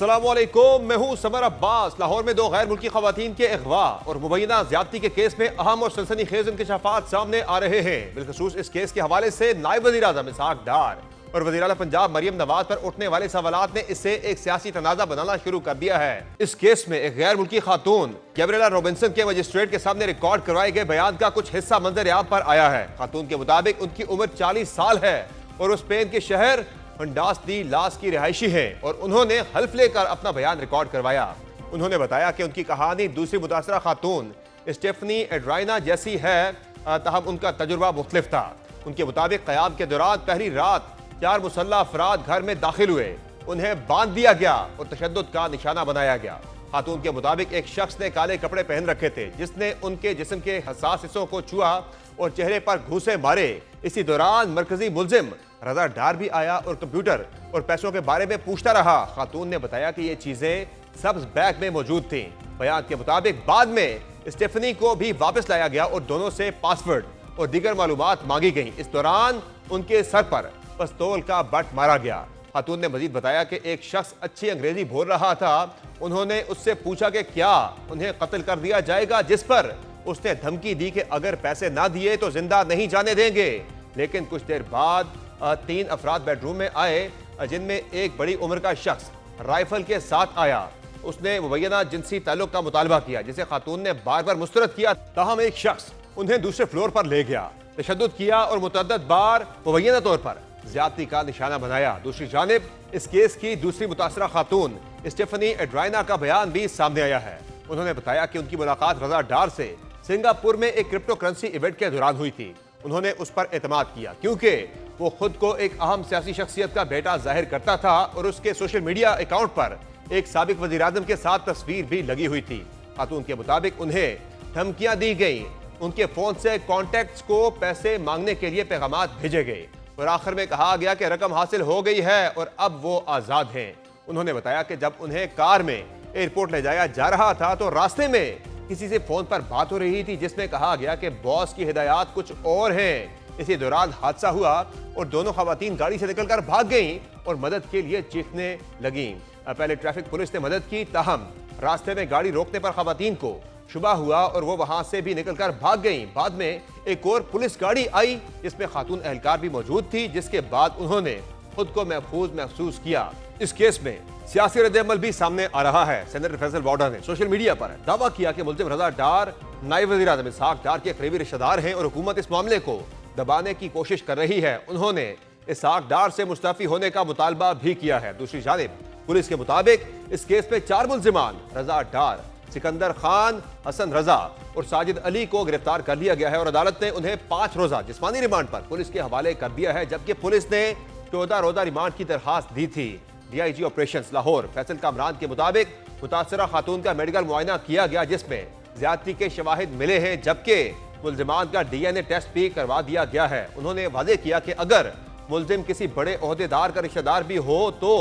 अस्सलामुअलैकुम, मैं हूं समर अब्बास। लाहौर में दो गैर मुल्की खवातीन के अगवा और मुबैना ज्यादती के केस में अहम और सनसनीखेज इंकशाफात सामने आ रहे हैं। बिलखसूस इस केस के हवाले से नायब वज़ीर आज़म इसहाक डार और वज़ीर आला पंजाब मरियम नवाज पर उठने वाले सवालात ने इससे एक सियासी तनाज़ा बनाना शुरू कर दिया है। इस केस में एक गैर मुल्की खातून गैब्रिएला रॉबिन्सन के मजिस्ट्रेट के सामने रिकॉर्ड करवाए गए बयान का कुछ हिस्सा मंजर आम पर आया है। खातून के मुताबिक उनकी उम्र 40 साल है और वो स्पेन के शहर हंडास दी लास की रिहायशी है और उन्होंने हल्फ लेकर अपना बयान रिकॉर्ड करवाया। उन्होंने बताया कि उनकी कहानी दूसरी मुतासरा खातून स्टेफनी एड्राइना जैसी है, तहम उनका तजुर्बा मुख्तलिफ था। उनके मुताबिक क़याम के दौरान पहली रात 4 मुसल्लह अफराद घर में दाखिल हुए, उन्हें बांध दिया गया और तशद्दुद का निशाना बनाया गया। खातून के मुताबिक एक शख्स ने काले कपड़े पहन रखे थे जिसने उनके जिस्म के हसास हिस्सों को छुआ और चेहरे पर घूंसे मारे। इसी दौरान मरकजी मुल्जिम रजा डार भी आया और कंप्यूटर और पैसों के बारे में पूछता रहा। खातून ने बताया कि ये चीजें सब्ज बैग में मौजूद थीं। बयान के मुताबिक बाद में स्टेफनी को भी वापस लाया गया और दोनों से पासवर्ड और दीगर मालूमात मांगी गई। इस दौरान उनके सर पर पिस्तौल का बट मारा गया। खातून ने मजीद बताया कि एक शख्स अच्छी अंग्रेजी बोल रहा था। उन्होंने उससे पूछा कि क्या उन्हें कत्ल कर दिया जाएगा, जिस पर उसने धमकी दी कि अगर पैसे ना दिए तो जिंदा नहीं जाने देंगे। लेकिन कुछ देर बाद 3 अफराद बेडरूम में आए, जिनमें एक बड़ी उम्र का शख्स राइफल के साथ आया। उसने मुबैना जिनसी ताल्लुक का मुतालबा किया, जिसे खातून ने बार बार मुस्तरद किया। ताहम एक शख्स उन्हें दूसरे फ्लोर पर ले गया, तशद्दुद किया और मुतअद्दिद बार मुबैना तौर पर ज्यादती का निशाना बनाया। दूसरी जानिब इस केस की दूसरी मुतासरा खातून स्टेफनी एड्राइना का बयान भी सामने आया है। उन्होंने बताया कि उनकी मुलाकात रजा डार से सिंगापुर में एक क्रिप्टो करेंसी इवेंट के दौरान हुई थी। उन्होंने उस पर एतमाद किया क्योंकि वो खुद को एक अहम सियासी शख्सियत का बेटा जाहिर करता था और उसके सोशल मीडिया अकाउंट पर एक साबिक वज़ीर आज़म के साथ तस्वीर भी लगी हुई थी। खातून के मुताबिक उन्हें धमकियां दी गई, उनके फोन से कॉन्टैक्ट्स को पैसे मांगने के लिए पैगामात भेजे गए और आखिर में कहा गया कि रकम हासिल हो गई है और अब वो आज़ाद हैं। उन्होंने बताया कि जब उन्हें कार में एयरपोर्ट ले जाया जा रहा था तो रास्ते में किसी से फोन पर बात हो रही थी, जिसमें कहा गया कि बॉस की हिदायत कुछ और हैं। इसी दौरान हादसा हुआ और दोनों खवातीन गाड़ी से निकलकर भाग गईं और मदद के लिए चीखने लगीं। पहले ट्रैफिक पुलिस ने मदद की, ताहम रास्ते में गाड़ी रोकने पर खवातीन को शुबा हुआ और वो वहां से भी निकलकर भाग गईं। बाद में एक और पुलिस गाड़ी आई जिसमें खातून एहलकार भी मौजूद थी, जिसके बाद उन्होंने खुद को महफूज महसूस किया। इस केस में सियासी रद्द-ए-अमल भी सामने आ रहा है। सेनेटर फैसल बॉर्डर ने सोशल मीडिया पर दावा किया कि मुल्जिम रजा डार नायब वज़ीर आज़म इसहाक डार के करीबी रिश्तेदार हैं और हुकूमत इस मामले को दबाने की कोशिश कर रही है। उन्होंने इसहाक डार से मुस्तफ़ी होने का मुतालबा भी किया है। दूसरी जानिब पुलिस के मुताबिक इस केस में 4 मुल्जिमान रजा डार, सिकंदर खान, हसन रजा और साजिद अली को गिरफ्तार कर लिया गया है और अदालत ने उन्हें 5 रोजा जिस्मानी रिमांड पर पुलिस के हवाले कर दिया है, जबकि पुलिस ने 14 रोजा रिमांड की दरखास्त दी थी। DIG ऑपरेशंस लाहौर फैसल कामरान के मुताबिक मुतासरा खातून का मेडिकल मुआयना किया गया, जिसमें ज्यादती के शवाहिद मिले हैं, जबकि मुल्जिमान का DNA टेस्ट भी करवा दिया गया है। उन्होंने वादे किया कि अगर मुल्जिम किसी बड़े ओहदेदार का रिश्तेदार भी हो तो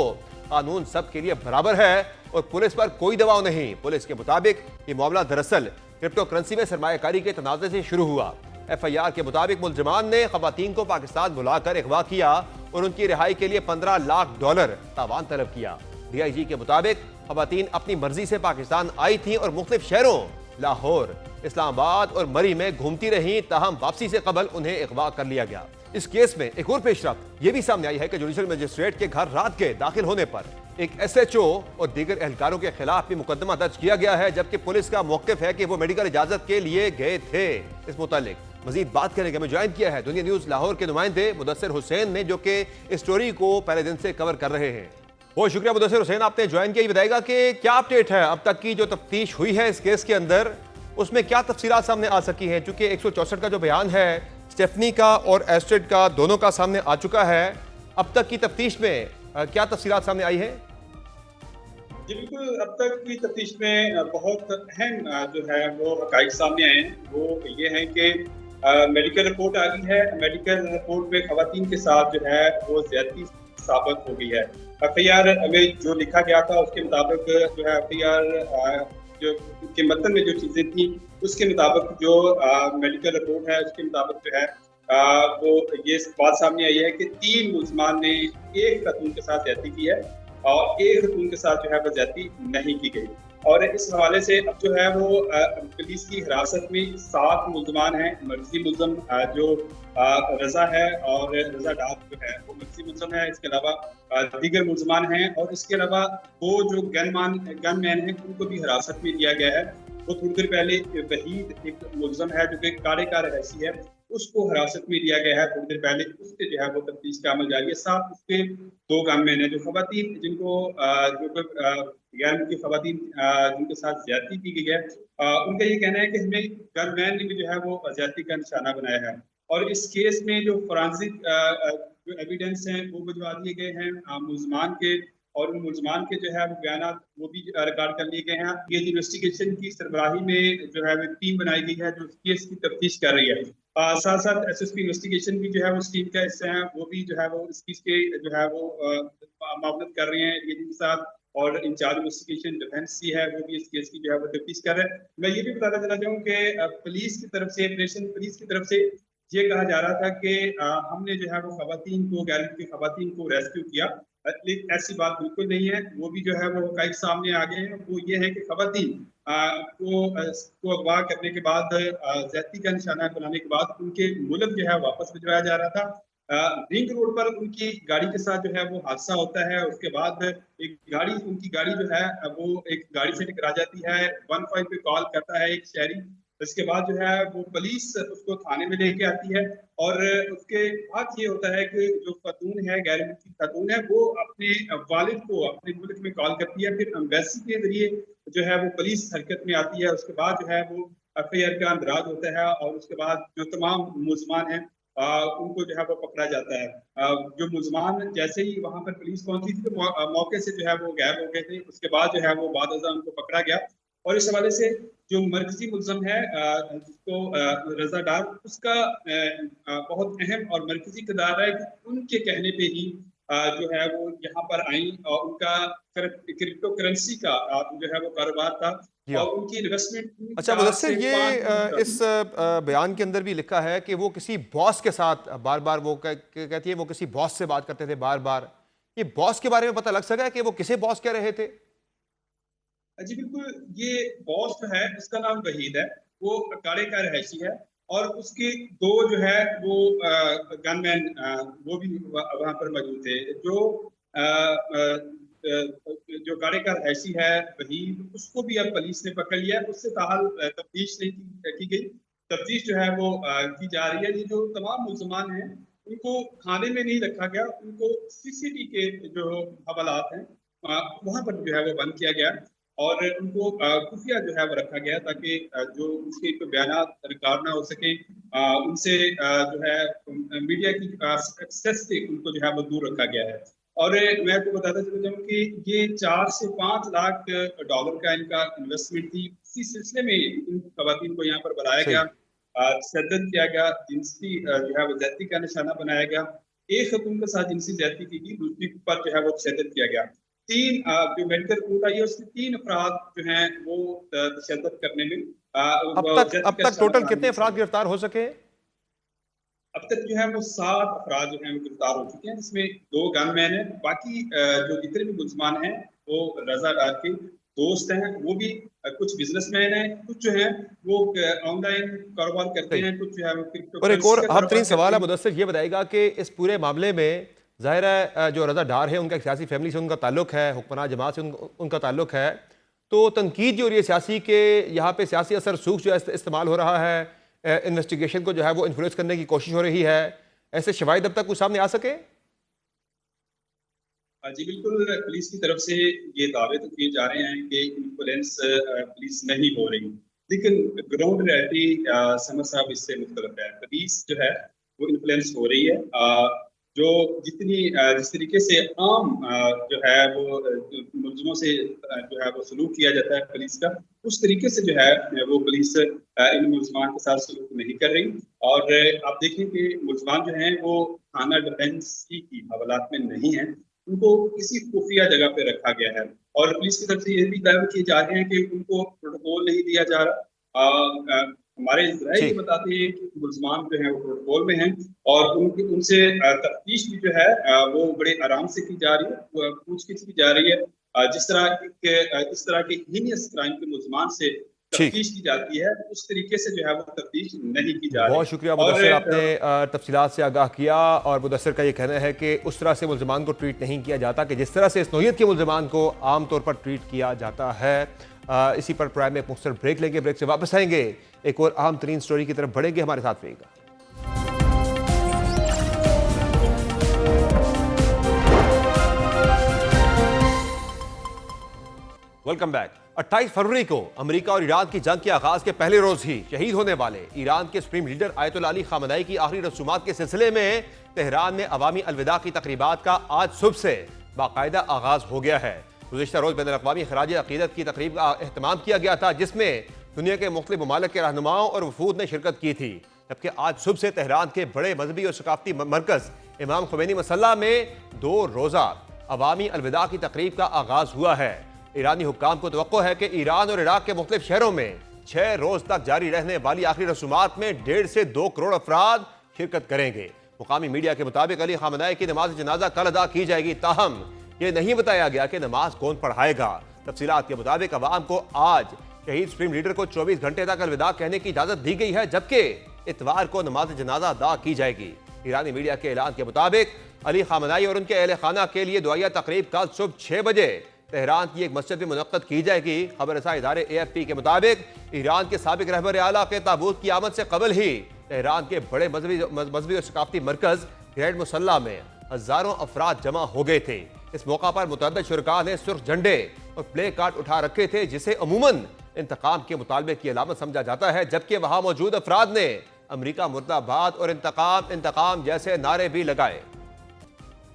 कानून सबके लिए बराबर है और पुलिस पर कोई दबाव नहीं। पुलिस के मुताबिक ये मामला दरअसल क्रिप्टो करेंसी में सरमायाकारी के तनाज़े से शुरू हुआ। FIR के मुताबिक मुल्जिमान ने खवातीन को पाकिस्तान बुलाकर अगवा किया और उनकी रिहाई के लिए $15 लाख तावान तलब किया। DIG के मुताबिक खवातीन अपनी मर्जी से पाकिस्तान आई थी और मुख्तलिफ शहरों लाहौर, इस्लामाबाद और मरी में घूमती रही, ताहम वापसी से कबल उन्हें अगवा कर लिया गया। इस केस में एक और पेशरफ्त ये भी सामने आई है कि जुडिशल मजिस्ट्रेट के घर रात के दाखिल होने पर एक SHO और दीगर एहलकारों के खिलाफ भी मुकदमा दर्ज किया गया है, जबकि पुलिस का मौक़िफ़ है कि वो मेडिकल इजाजत के लिए गए थे। इस मुतालिक मजीद बात करने के हमें ज्वाइन किया है दुनिया न्यूज़ लाहौर के नुमाइंदे मुदस्सिर हुसैन ने, जो कि इस स्टोरी को पहले दिन से कवर कर रहे हैं। बहुत शुक्रिया मुदस्सिर हुसैन, आपने ज्वाइन किया। बताएगा कि क्या अपडेट है अब तक की जो तफ्तीश हुई है इस केस के अंदर, उसमें क्या तफसीलात सामने आ सकी हैं? चूंकि 164 का जो बयान है स्टेफनी का और एस्ट्रेड का दोनों का सामने आ चुका है, अब तक की तफ्तीश में क्या तफसीलात सामने आई है? जी बिल्कुल, अब तक की तफ्तीश में बहुत अहम जो है वो हक़ाइक़ सामने आए हैं। वो ये है कि मेडिकल रिपोर्ट आ गई है। मेडिकल रिपोर्ट में खवातीन के साथ जो है वो ज़्यादती साबित हो गई है। FIR में जो लिखा गया था उसके मुताबिक जो है FIR जो के मतन में जो चीज़ें थी उसके मुताबिक जो मेडिकल रिपोर्ट है उसके मुताबिक जो है वो ये बात सामने आई है कि 3 मुल्ज़िमान ने एक खातून के साथ ज्यादती की है और एक खतून के साथ जो है वो ज्यादती नहीं की गई। और इस हवाले से अब जो है वो पुलिस की हिरासत में 7 मुलजमान हैं। मर्जी मुलजम जो रजा है और रजा डार जो है वो मर्जी मुलजम है। इसके अलावा दीगर मुलजमान हैं और इसके अलावा वो जो गनमैन हैं उनको भी हिरासत में लिया गया है। वो थोड़ी देर पहले वहीद एक मुलजम है जो कि कारे का रहसी है, उसको हिरासत में लिया गया है थोड़ी देर पहले। उससे जो है वो तफ्तीश का अमल जारी है। साथ उसके 2 गनमैन हैं जो खवातीन जिनको जो गैर मुल्की खवातीन जिनके साथ ज्यादती की गई है, उनका ये कहना है कि हमें गनमैन ने भी जो है वो ज्यादती का निशाना बनाया है। और इस केस में जो फोरेंसिक जो एविडेंस हैं वो भिजवा दिए गए हैं मुलजमान के, और उन मुलजमान के जो है वो बयान वो भी रिकॉर्ड कर लिए गए हैं। ये इन्वेस्टिगेशन की सरबराही में जो है वो टीम बनाई गई है जो केस की तफ्तीश कर रही है। साथ साथ एसएसपी इन्वेस्टिगेशन भी जो है वो उस टीम का हिस्सा है, वो भी जो है वो इस केस के जो है वो मामलत कर रहे हैं डीएजी के साथ। और इंचार्ज इन्वेस्टिगेशन डिफेंस की है वो भी इस केस की जो है वो तफ्तीश कर रहे हैं। मैं ये भी बताना चला चाहूँ कि पुलिस की तरफ से ऑपरेशन पुलिस की तरफ से ये कहा जा रहा था कि हमने जो है वो खवातीन को गैर मुल्की खवातीन को रेस्क्यू किया, लेकिन ऐसी बात बिल्कुल नहीं है। वो भी जो है वो हकाइक सामने आ गए हैं। वो ये है कि खवातीन को अगवा करने के बाद ज्यादती का निशाना बनाने के बाद उनके मुल्क जो है वापस भिजवाया जा रहा था। रिंग रोड पर उनकी गाड़ी के साथ जो है वो हादसा होता है। उसके बाद उनकी गाड़ी जो है वो एक गाड़ी से टकरा जाती है। 15 पे कॉल करता है एक शहरी। इसके बाद जो है वो पुलिस उसको थाने में लेके आती है। और उसके बाद ये होता है कि जो खातून है गैर मुल्की खातून है वो अपने वालिद को अपने मुल्क में कॉल करती है। फिर एम्बेसी के जरिए जो है वो पुलिस हरकत में आती है। उसके बाद जो है वो एफआईआर का अंदराज होता है और उसके बाद जो तमाम मुलजमान हैं उनको जो है वो पकड़ा जाता है। जो मुलजमान जैसे ही वहां पर पुलिस पहुंची थी तो मौके से जो है वो गायब हो गए थे। उसके बाद जो है वो बाद उनको पकड़ा गया। और इस हवाले से जो मरकजी मुलजम है जिसको रजा डार, उसका बहुत अहम और मरकजी किरदार है कि उनके कहने पे ही जो है वो यहाँ पर आई और उनका क्रिप्टो करेंसी का जो है वो कारोबार था जी हाँ। और उनकी इन्वेस्टमेंट अच्छा 4 मुदस्सिर, से ये 5 इस बयान के अंदर भी लिखा है कि वो किसी बॉस के साथ बार बार वो कहती है वो किसी बॉस से बात करते थे बार बार। ये बॉस के बारे में पता लग सका है कि वो किसे बॉस कह रहे थे? जी बिल्कुल। ये बॉस जो है उसका नाम वहीद है, वो अकाड़े का रहायशी है। और उसके 2 जो है वो गनमैन वो भी वहां पर मौजूद थे। जो अकाड़े का रहायशी है वहीद, उसको भी अब पुलिस ने पकड़ लिया। उससे ताहाल तफ्तीश नहीं की गई। तफ्तीश जो है वो की जा रही है। ये जो तमाम मुलजमान हैं उनको थाने में नहीं रखा गया, उनको सीसीटी के जो हवालात हैं वहां पर जो है वो बंद किया गया और उनको खुफिया जो है वो रखा गया ताकि जो उसके बयान रिकॉर्ड ना हो सके। उनसे जो है मीडिया की एक्सेस से उनको जो है वो दूर रखा गया है। और मैं आपको बताता चला जाऊँ कि ये 4 से 5 लाख डॉलर का इनका इन्वेस्टमेंट थी। इसी सिलसिले में इन खवातीन को यहाँ पर बुलाया गया, सही। तशद्दुद किया गया, जिनसी जो है वो ज्यादती का निशाना बनाया गया। एक खतून के साथ जिनसी ज्यादती की गई, दूसरी पर जो है वो तशद्दुद किया गया। 3 जो मेडिकल रिपोर्ट आई है उसमें 3 अफराद जो हैं वो तशद्दुद करने में अब ज्यादती का तक निशाना टोटल बनाने कितने में अफराद शामिल। गिरफ्तार हो सके? अब तक जो है वो 7 अफराद जो हैं वो गिरफ्तार हो चुके हैं, जिसमें 2 गनमैन हैं। बाकी जो जितने भी मुलजमान हैं वो रजा डार के दोस्त हैं। वो भी कुछ बिजनेसमैन हैं, कुछ जो हैं वो ऑनलाइन कारोबार करते सही। हैं, कुछ जो है वो क्रिप्टो और एक करेंसी और का अहम तरीन कारोबार सवाल करते है हैं। मुदस्सिर, ये बताएगा कि इस पूरे मामले में ज़ाहिर है जो रजा डार है उनका एक सियासी फैमिली से उनका ताल्लुक है, हुक्मरान जमात से उनका ताल्लुक है। तो तनकीद जो हो रही है सियासी के यहाँ पे सियासी असर सूख जो है इस्तेमाल हो रहा है, इन्वेस्टिगेशन को जो है वो इन्फ्लुएंस करने की कोशिश हो रही है, ऐसे शवाहिद अब तक कुछ सामने आ सके? जी बिल्कुल। पुलिस की तरफ से ये दावे तो किए जा रहे हैं कि इन्फ्लुएंस पुलिस नहीं हो रही, लेकिन ग्राउंड रियलिटी समझ साहब इससे मुख्तलिफ है। पुलिस जो है वो इन्फ्लुएंस हो रही है। जो जिस तरीके से आम जो है वो मुलजमों से जो है वो सलूक किया जाता है पुलिस का, उस तरीके से जो है वो पुलिस इन मुलजमान के साथ सलूक नहीं कर रही। और आप देखें कि मुलजमान जो हैं वो थाना डिफेंस की हवालात में नहीं है, उनको किसी खुफिया जगह पे रखा गया है। और पुलिस की तरफ से ये भी दावे किए जा रहे हैं कि उनको प्रोटोकॉल नहीं दिया जा रहा। हमारे इसराइल ये ठीक। बताते हैं कि मुलजमान जो है वो प्रोटोकॉल में हैं और उनसे तफ्तीश भी जो है वो बड़े आराम से की जा रही है, पूछगिछ की जा रही है। इस तरह के हीनियस क्राइम के मुलजमान से ठीक। तफ्तीश की जाती है, उस तरीके से जो है वो तफ्तीश नहीं की जा रही। बहुत शुक्रिया और मुदस्सिर, आपने तफसीलात से आगाह किया। और मुदस्सिर का ये कहना है कि उस तरह से मुलजमान को ट्रीट नहीं किया जाता कि जिस तरह से इस नौइयत के मुलजमान को आम तौर पर ट्रीट किया जाता है। इसी पर प्राइम में एक मुख्तसर ब्रेक लेंगे, ब्रेक से वापस आएंगे, एक और अहम तरीन स्टोरी की तरफ बढ़ेंगे। हमारे साथ रहिएगा। Welcome back. 28 फरवरी को अमेरिका और ईरान की जंग के आगाज के पहले रोज ही शहीद होने वाले ईरान के supreme leader ayatollah Ali Khamenei की आखिरी रसूमात के सिलसिले में तेहरान में अवामी अलविदा की तकरीबात का आज सुबह से बाकायदा आगाज हो गया है। गुज़िश्ता रोज बैनुल अक़वामी खराज अक़ीदत की तकरीब का अहतमाम किया गया था, जिसमें दुनिया के मुख्तलिफ ममालिक के रहनुमाओं और वफूद ने शिरकत की थी। जबकि आज सुबह से तेहरान के बड़े मजहबी और सकाफती मरकज इमाम खुमैनी मसल्ला में 2 रोज़ा अवामी अलविदा की तकरीब का आगाज हुआ है। ईरानी हुक्काम को तवक्को है कि ईरान और इराक के मुख्तलिफ शहरों में 6 रोज तक जारी रहने वाली आखिरी रसूमात में 1.5 से 2 करोड़ अफराद शिरकत करेंगे। मुकामी मीडिया के मुताबिक अली खामनेई की नमाज जनाजा कल अदा की जाएगी, ताहम ये नहीं बताया गया कि नमाज कौन पढ़ाएगा। तफसीलात के मुताबिक अवाम को आज शहीद सुप्रीम लीडर को 24 घंटे तक अलविदा कहने की इजाजत दी गई है, जबकि इतवार को नमाज जनाजा अदा की जाएगी। ईरानी मीडिया के ऐलान के मुताबिक अली खामनेई और उनके अहले खाना के लिए दुआया तकरीब कल सुबह 6 बजे तेहरान की एक मस्जिद में मुनक्कद की जाएगी। खबर रसा इदारे AFP के मुताबिक ईरान के साबिक रहबर आला के ताबूत की आमद से कबल ही तेहरान के बड़े मजहबी और सकाफती मरकज ग्रैंड मुसल्ला में हजारों अफराद जमा हो गए थे। इस मौका पर मुतअद्दिद शुरका ने सुर्ख झंडे और प्ले कार्ड उठा रखे थे, जिसे अमूमन इंतकाम के मुतालबे की अलामत समझा जाता है, जबकि वहां मौजूद अफराद ने अमरीका मुर्दाबाद और इंतकाम इंतकाम जैसे नारे भी लगाए।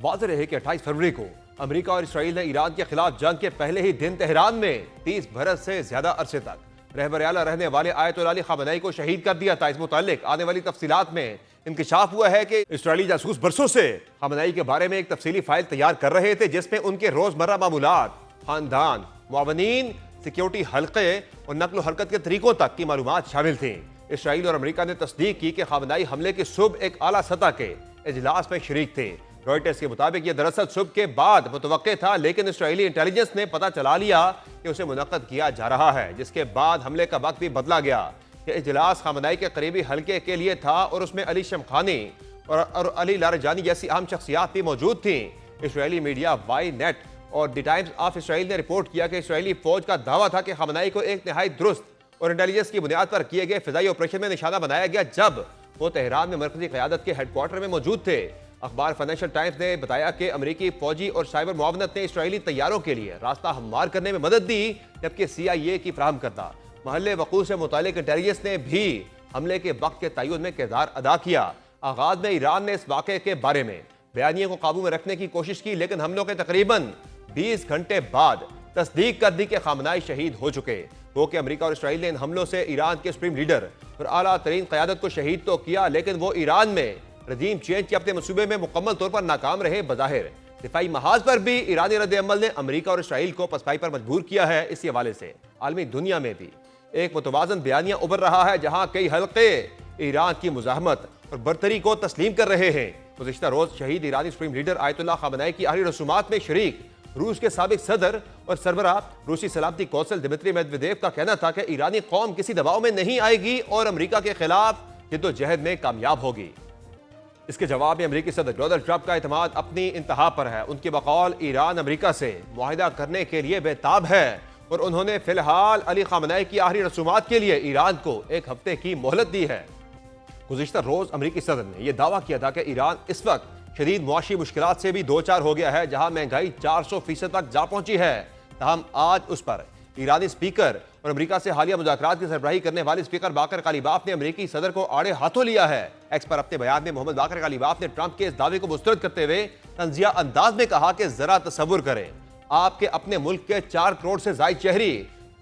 वाज़ेह रहे कि 28 फरवरी को अमेरिका और इसराइल ने ईरान के खिलाफ जंग के पहले ही दिन तेहरान में 30 बरस से ज्यादा अरसे तक रहबर आला रहने वाले आयतुल्ला अली खामनेई को शहीद कर दिया था। इस मुतालिक आने वाली तफसीलात में इंकशाफ हुआ है कि इसराइली जासूस बरसों से खामनेई के बारे में एक तफसीली फाइल तैयार कर रहे थे, जिसमें उनके रोजमर्रा मामूलात, खानदान, मुआवनीन, सिक्योरिटी हल्के और नकल हरकत के तरीकों तक की मालूमात शामिल थी। इसराइल और अमेरिका ने तस्दीक की कि खामनेई हमले की सुबह एक आला सतह के इजलास में शरीक थे। रॉयटर्स के मुताबिक यह दरअसल सुबह के बाद मुतवक्के था, लेकिन इसराइली इंटेलिजेंस ने पता चला लिया कि उसे मुनक्कद किया जा रहा है, जिसके बाद हमले का वक्त भी बदला गया। यह इजलास खामनेई के करीबी हल्के के लिए था और उसमें अली शमखानी और अली लारजानी जैसी अहम शख्सियात भी मौजूद थी। इसराइली मीडिया वाई नेट और द टाइम्स ऑफ इसराइल ने रिपोर्ट किया कि इसराइली फौज का दावा था कि खामनेई को एक नहायत दुरुस्त और इंटेलिजेंस की बुनियाद पर किए गए फिजाई ऑपरेशन में निशाना बनाया गया, जब वो तेहरान में मरकजी क़यादत के हेडक्वार्टर में मौजूद थे। अखबार फाइनेंशियल टाइम्स ने बताया कि अमेरिकी फौजी और साइबर मुआवनत ने इसराइली तैयारों के लिए रास्ता हमवार करने में मदद दी, जबकि CIA की फ्राहम करदा महल्ले वकूल से मुतालिक इंटेलिजेंस ने भी हमले के वक्त के तय्युद में किरदार अदा किया। आगाज में ईरान ने इस वाक़े के बारे में बयानियों को काबू में रखने की कोशिश की, लेकिन हमलों के तकरीबन 20 घंटे बाद तस्दीक कर दी कि खामनेई शहीद हो चुके। वो कि अमेरिका और इसराइल ने इन हमलों से ईरान के सुप्रीम लीडर और आला तरीन क़यादत को शहीद तो किया, लेकिन वो ईरान में रजीम चेंज के अपने मंसूबे में मुकम्मल तौर पर नाकाम रहे। बज़ाहिर दिफाई महाज पर भी ईरानी रद्द-ए-अमल ने अमेरिका और इसराइल को पसपाई पर मजबूर किया है। इसी हवाले से आलमी दुनिया में भी एक मुतवाज़न बयानिया उभर रहा है, जहां कई हल्के ईरान की मुज़ाहमत और बरतरी को तस्लीम कर रहे हैं। गुज़िश्ता रोज शहीद ईरानी सुप्रीम लीडर आयतुल्ला खामनेई की आखिरी रसूमात में शरीक रूस के साबिक सदर और सरबराह रूसी सलामती कौंसिल दिमित्री मेदवेदेव का कहना था कि ईरानी कौम किसी दबाव में नहीं आएगी और अमेरिका के खिलाफ जद्दोजहद में कामयाब होगी। इसके जवाब में अमेरिकी सदर डोनाल्ड ट्रंप का एतमाद अपनी इंतहा पर है। उनके बकौल ईरान अमेरिका से मुआहिदा करने के लिए बेताब है और उन्होंने फिलहाल अली खामनेई की आखिरी रसूमात के लिए ईरान को 1 हफ्ते की मोहलत दी है। गुज़िश्ता रोज अमेरिकी सदर ने यह दावा किया था कि ईरान इस वक्त शदीद मुआशी मुश्किलात से भी दो चार हो गया है, जहां महंगाई 400% तक जा पहुंची है। तहम आज उस पर ईरानी स्पीकर और अमेरिका से हालिया मुज़ाकरात की सरबराही करने वाले स्पीकर बाकर कालिबाफ ने अमेरिकी सदर को आड़े हाथों लिया है। एक्स पर अपने बयान में मोहम्मद बाकर कालिबाफ ने ट्रंप के इस दावे को मुस्तरद करते हुए तंजिया अंदाज में कहा कि जरा तसव्वुर करें, आपके अपने मुल्क के 4 करोड़ से ज़ायद शहरी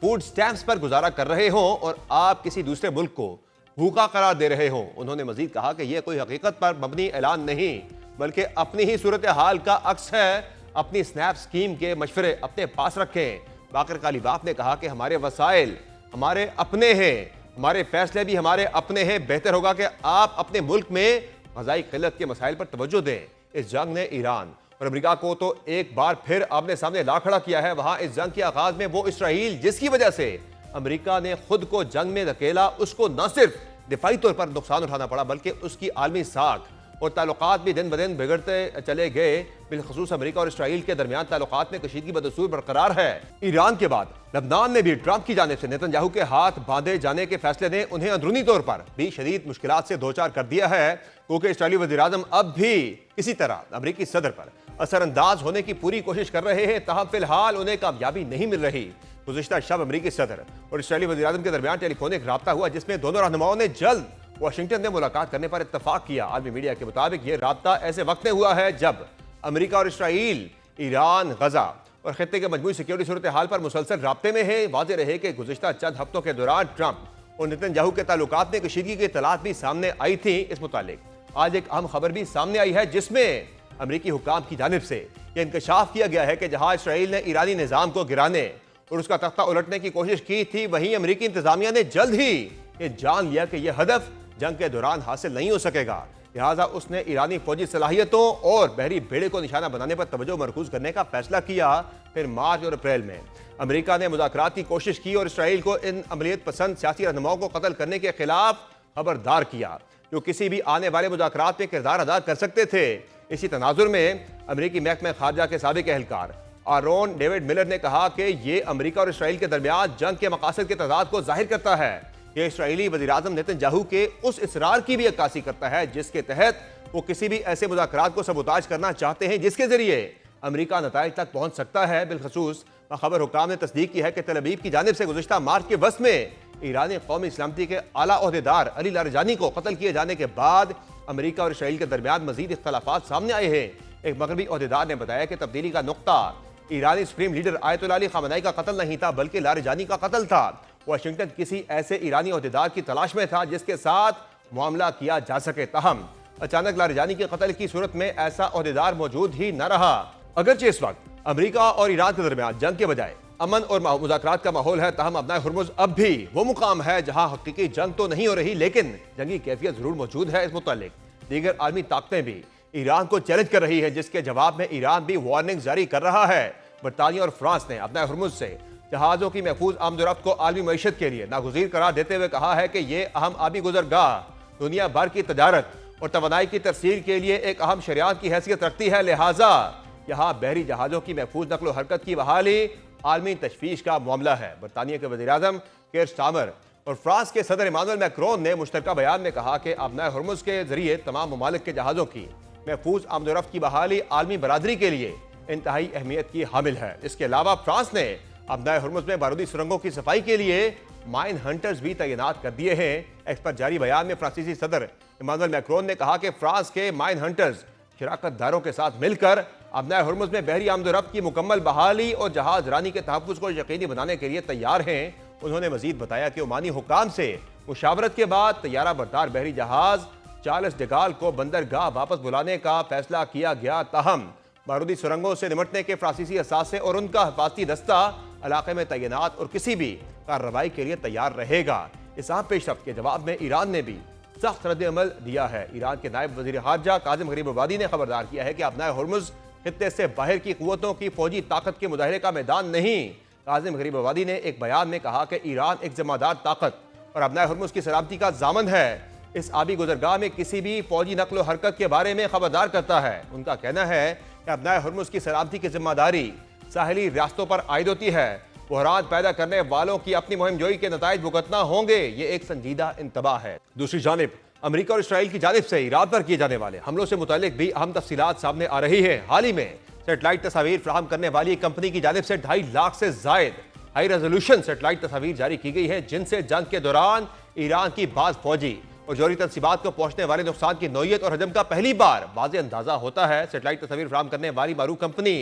फूड स्टैम्प्स पर गुजारा कर रहे हों और आप किसी दूसरे मुल्क को भूखा करार दे रहे हों। उन्होंने मजीद कहा कि यह कोई हकीकत पर मबनी ऐलान नहीं, बल्कि अपनी ही सूरत हाल का अक्स है। अपनी स्नैप स्कीम के मशवरे अपने पास रखें। बाकर कालिबाफ ने कहा कि हमारे वसाइल हमारे अपने हैं, हमारे फैसले भी हमारे अपने हैं। बेहतर होगा कि आप अपने मुल्क में ग़ज़ाई क़िल्लत के मसाइल पर तवज्जो दें। इस जंग ने ईरान और अमेरिका को तो एक बार फिर आमने सामने ला खड़ा किया है। वहां इस जंग के आगाज में वो इसराइल जिसकी वजह से अमेरिका ने खुद को जंग में धकेला, उसको न सिर्फ दिफाई तौर पर नुकसान उठाना पड़ा बल्कि उसकी आलमी साख और ताल्लुकात भी दिन ब दिन बिगड़ते चले गए। बिलखसूस अमेरिका और इसराइल के दरमियान ताल्लुकात में कशीदगी बदस्तूर बरकरार है। ईरान के बाद लबनान में भी ट्रंप की जानिब से नेतन्याहू के हाथ बांधे जाने के फैसले ने उन्हें अंदरूनी तौर पर भी शदीद मुश्किलात से दो चार कर दिया है, क्योंकि इसराइली वज़ीर-ए-आज़म अब भी किसी तरह अमेरिकी सदर पर असरअंदाज होने की पूरी कोशिश कर रहे हैं, तहम फिलहाल उन्हें कामयाबी नहीं मिल रही। गुज़िश्ता शब अमेरिकी सदर और इसराइली वज़ीर-ए-आज़म के दरमियान टेलीफोनिक राब्ता हुआ, जिसमें दोनों रहनुमाओं ने जल्द वाशिंगटन में मुलाकात करने पर इत्तफाक किया। आलमी मीडिया के मुताबिक यह राब्ता ऐसे वक्त में हुआ है जब अमेरिका और इसराइल ईरान, गजा और खित्ते के मजमूई सिक्योरिटी सूरत हाल पर मुसलसल राब्ते में है। वाज़ेह रहे कि गुज़िश्ता चंद हफ्तों के दौरान ट्रंप और नेतन्याहू के ताल्लुकात में कशीदगी की इत्तलात भी सामने आई थी। इस मुतालिक आज एक अहम खबर भी सामने आई है, जिसमें अमेरिकी हुकाम की जानिब से यह इंकशाफ किया गया है कि जहां इसराइल ने ईरानी निज़ाम को गिराने और उसका तख्ता उलटने की कोशिश की थी, वहीं अमेरिकी इंतजामिया ने जल्द ही ये जान लिया कि यह हदफ जंग के दौरान हासिल नहीं हो सकेगा। लिहाजा उसने ईरानी फौजी सलाहियतों और बहरी बेड़े को निशाना बनाने पर तवज्जो मरकूज करने का फैसला किया। फिर मार्च और अप्रैल में अमेरिका ने मुज़ाकरात की कोशिश की और इसराइल को इन अमलियत पसंद सियासी रहनुमाओं को कत्ल करने के खिलाफ खबरदार किया, जो किसी भी आने वाले मुज़ाकरात में किरदार अदा कर सकते थे। इसी तनाजुर में अमेरिकी महकमा खारजा के साबिक एहलकार आरोन डेविड मिलर ने कहा कि यह अमेरिका और इसराइल के दरमियान जंग के मकासद के तजाद को जाहिर करता है। यह इसराइली वज़ीर-ए-आज़म नेतन्याहू के उस इसरार की भी अक्कासी करता है जिसके तहत वो किसी भी ऐसे मुज़ाकरात को सबूताज करना चाहते हैं जिसके जरिए अमेरिका नताइज तक पहुंच सकता है। बिलखसूस खबर हुकाम ने तस्दीक की है कि तल अवीव की जानिब से गुज़िश्ता मार्च के वस्त में ईरानी कौमी सलामती के आला ओहदेदार अली लारजानी को कत्ल किए जाने के बाद अमेरिका और इसराइल के दरमियान मजीद इख्तलाफात सामने आए हैं। एक मगरबी ओहदेदार ने बताया कि तब्दीली का नुक्ता ईरानी supreme leader Ayatollah Ali Khamenei का कत्ल नहीं था बल्कि लारजानी का कत्ल था। वाशिंगटन किसी ऐसे ईरानी ओहदेदार की तलाश में था जिसके साथ मामला किया जा सके। ताहम अचानक लारजानी के कत्ल की सूरत में ऐसा ओहदेदार मौजूद ही न रहा। अगरचे इस वक्त अमेरिका और ईरान के दरमियान जंग के बजाय अमन और मुज़ाकरात का माहौल है, ताहम अपना हुर्मुज़ अब भी वो मुकाम है जहां हकीकी जंग तो नहीं हो रही लेकिन जंगी कैफियत जरूर मौजूद है। इस मुतालिक दीगर आलमी ताकतें भी ईरान को चैलेंज कर रही है, जिसके जवाब में ईरान भी वार्निंग जारी कर रहा है। बरतानिया और फ्रांस ने अपना हुर्मुज़ से जहाज़ों की महफूज आमदोरफ्त को आलमी मईशत के लिए नागुज़ीर करार देते हुए कहा है कि यह अहम आबी गुजरगाह दुनिया भर की तजारत और तवानाई की तरसील के लिए एक अहम शरियात की हैसियत रखती है। लिहाजा यहाँ बहरी जहाज़ों की महफूज नकलो हरकत की बहाली आलमी तशवीश का मामला है। बरतानिया के वज़ीर-ए-आज़म कीर स्टारमर और फ्रांस के सदर इमानुएल मैक्रोन ने मुश्तरका बयान में कहा कि अपना हुर्मुज़ के जरिए तमाम ममालिक के जहाज़ों की महफूज आमदोरफ्त की बहाली आलमी बरादरी के लिए इंतहाई अहमियत की हामिल है। इसके अलावा फ्रांस ने अपना हुर्मुज़ में बारूदी सुरंगों की सफाई के लिए माइन हंटर्स भी तैनात कर दिए हैं। एक्स पर जारी बयान में फ्रांसीसी सदर इमानुएल मैक्रोन ने कहा कि फ्रांस के माइन हंटर्स शराकतदारों के साथ मिलकर अपना हुर्मुज़ में बहरी आमदोरफ्त की मुकम्मल बहाली और जहाज रानी के तहफ़्फ़ुज़ को यकीनी बनाने के लिए तैयार हैं। उन्होंने मजीद बताया कि ओमानी हुकाम से मुशावरत के बाद तैयारा बरदार बहरी जहाज चार्ल्स डे गॉल को बंदरगाह वापस बुलाने का फैसला किया गया। ताहम बारूदी सुरंगों से निपटने के फ्रांसीसी असासे और उनका हिफाजती दस्ता इलाके में तैनात और किसी भी कार्रवाई के लिए तैयार रहेगा। इस अहम पेशरफ्त के जवाब में ईरान ने भी सख्त रद्द-ए-अमल दिया है। ईरान के नायब वज़ीर ख़ारजा काज़िम गरीब-अबादी ने खबरदार किया है कि अपना हुर्मुज़ खित्ते से बाहर की क़ुव्वतों की फौजी ताकत के मुजाहरे का मैदान नहीं। काज़िम गरीब-अबादी ने एक बयान में कहा कि ईरान एक ज़िम्मेदार ताकत और अपना हुर्मुज़ की सलामती का ज़ामन है। इस आबी गुजरगाह में किसी भी फौजी नकलो हरकत के बारे में खबरदार करता है। उनका कहना है कि अपना हुर्मुज़ की सलामती की जिम्मेदारी साहिली रियासतों पर आयद होती है। बहरान पैदा करने वालों की अपनी मुहिम जोई के नताइज भुगतना होंगे। ये एक संजीदा इंतबाह है। दूसरी जानिब अमेरिका और इसराइल की जानिब से ईरान पर किए जाने वाले हमलों से मुतालिक भी अहम तफसीलात सामने आ रही है। हाल ही में सेटेलाइट तस्वीर फ्राहम करने वाली कंपनी की जानिब से 2.5 लाख से जायद हाई रेजोल्यूशन सेटेलाइट तस्वीर जारी की गई है, जिनसे जंग के दौरान ईरान की बाज़ फौजी और जौहरी तनसीबात को पहुंचने वाले नुकसान की नौयत और हजम का पहली बार वाज़ेह अंदाजा होता है। सेटेलाइट तस्वीर फ्राहम करने वाली मारूफ कंपनी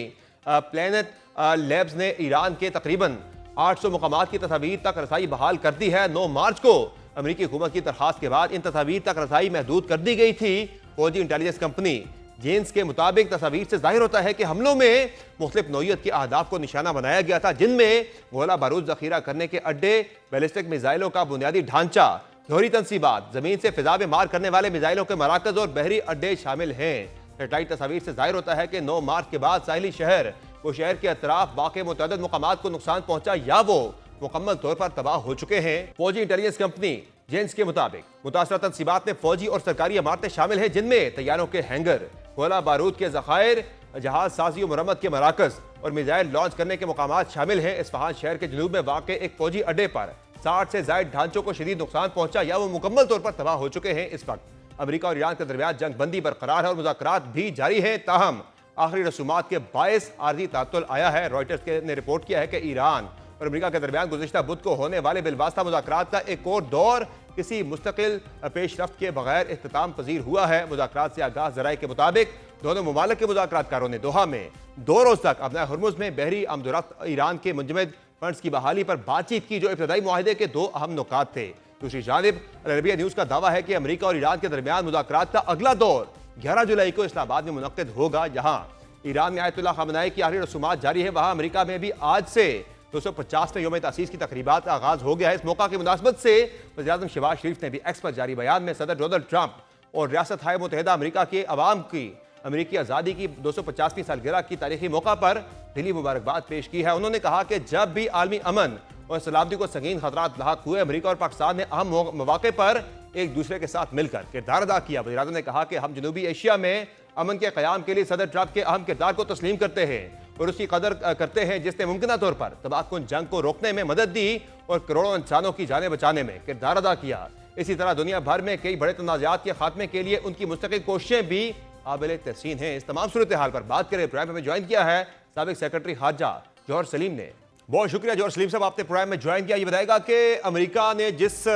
प्लैनेट लैब्स ने ईरान के तकरीबन 800 मुकामात की तस्वीर तक रसाई बहाल कर दी है। 9 मार्च को अमेरिकी हुकूमत की दरखास्त के बाद इन तस्वीर तक रसाई महदूद कर दी गई थी। फौजी इंटेलिजेंस कंपनी जेन्स के मुताबिक तस्वीर से जाहिर होता है कि हमलों में मुख्तलिफ नौइयत के अहदाफ को निशाना बनाया गया था, जिनमें गोला बारूद जखीरा करने के अड्डे, बैलिस्टिक मिसाइलों का बुनियादी ढांचा, जोहरी तंसीबात, जमीन से फिजा में मार करने वाले मिसाइलों के मराकज और बहरी अड्डे शामिल हैं। सेटेलाइट तस्वीर से जाहिर होता है कि 9 मार्च के बाद साहिली शहर वो शहर के अतराफ वाक़े मुतअद्दिद मुकामात को नुकसान पहुंचा या वो मुकम्मल तौर पर तबाह हो चुके हैं। फौजी इंटेलिजेंस कंपनी जेन्स के मुताबिक मुतासरा तंसीबात में फौजी और सरकारी इमारतें शामिल हैं, जिनमें तैयारों के हैंगर, गोला बारूद के जखायर, जहाज साजी और मरम्मत के मराकज और मिसाइल लॉन्च करने के मुकामात शामिल हैं। इस्फहान शहर के जनूब में वाक़ एक फौजी अड्डे पर 60 से जायद ढांचों को शदीद नुकसान पहुंचा या वो मुकम्मल तौर पर तबाह हो चुके हैं। इस वक्त अमेरिका और ईरान के दरमियान जंग बंदी बरकरार है और मुज़ाकरात भी जारी है, ताहम आखिरी रसूमात के बायस आर्जी तातुल आया है। रॉयटर्स ने रिपोर्ट किया है कि ईरान और अमेरिका के दरमियान गुज़िश्ता बुध को होने वाले बिलवास्ता मुज़ाकरात का एक और दौर किसी मुस्तकिल पेशरफ्त के बगैर इख्तिताम पजीर हुआ है। मुज़ाकरात से आगाज़ ज़राए के मुताबिक दोनों ममालिक के मुज़ाकरातकारों ने दोहा में 2 रोज़ तक अपना हुर्मुज़ में बहरी आमदोरफ्त ईरान के मुंजमद फंड्स की बहाली पर बातचीत की, जो इब्तदाई मुआहदे के 2 अहम नुकात थे। दूसरी जानिब अल अरबिया न्यूज़ का दावा है कि अमेरिका और ईरान के दरमियान मुज़ाकरात का अगला दौर 11 जुलाई को इस्लामाबाद में मुनक्किद होगा। जहाँ ईरान में आयतुल्लाह ख़ामेनी की आखिरी रसूमात जारी है, वहाँ अमेरिका में भी आज से 250वें यौम तासीस की तकरीबात का आगाज हो गया है। इस मौका की मुनासबत से वज़ीर-ए-आज़म शहबाज शरीफ ने भी एक्स पर जारी बयान में सदर डोनाल्ड ट्रंप और रियासत हाय मुत्तहिदा अमेरिका के अवाम की अमेरिकी आज़ादी की 250वीं सालगिरह की तारीखी मौका पर दिली मुबारकबाद पेश की है। उन्होंने कहा कि जब भी आलमी अमन और सलामती को संगीन खतरात लाहक हुए, अमेरिका और पाकिस्तान ने अहम मौके पर एक दूसरे के साथ मिलकर किरदार अदा किया। वज़ीर-ए-आज़म ने कहा कि हम जनूबी एशिया में अमन के क़याम के लिए सदर ट्रंप के अहम किरदार को तस्लीम करते हैं और उसकी कदर करते हैं, जिसने मुमकिन तौर पर तबाहकुन जंग को रोकने में मदद दी और करोड़ों इंसानों की जानें बचाने में किरदार अदा किया। इसी तरह दुनिया भर में कई बड़े तनाज़ात के खात्मे के लिए उनकी मुस्तकिल कोशिशें भी काबिल तहसीन हैं। इस तमाम सूरत हाल पर बात करें, प्रोग्राम में ज्वाइन किया है साबिक सेक्रेटरी खारजा जौहर सलीम ने। बहुत शुक्रिया जौहर सलीम साहब, आपने प्रोग्राम में ज्वाइन किया। ये बताएगा कि अमेरिका ने जिस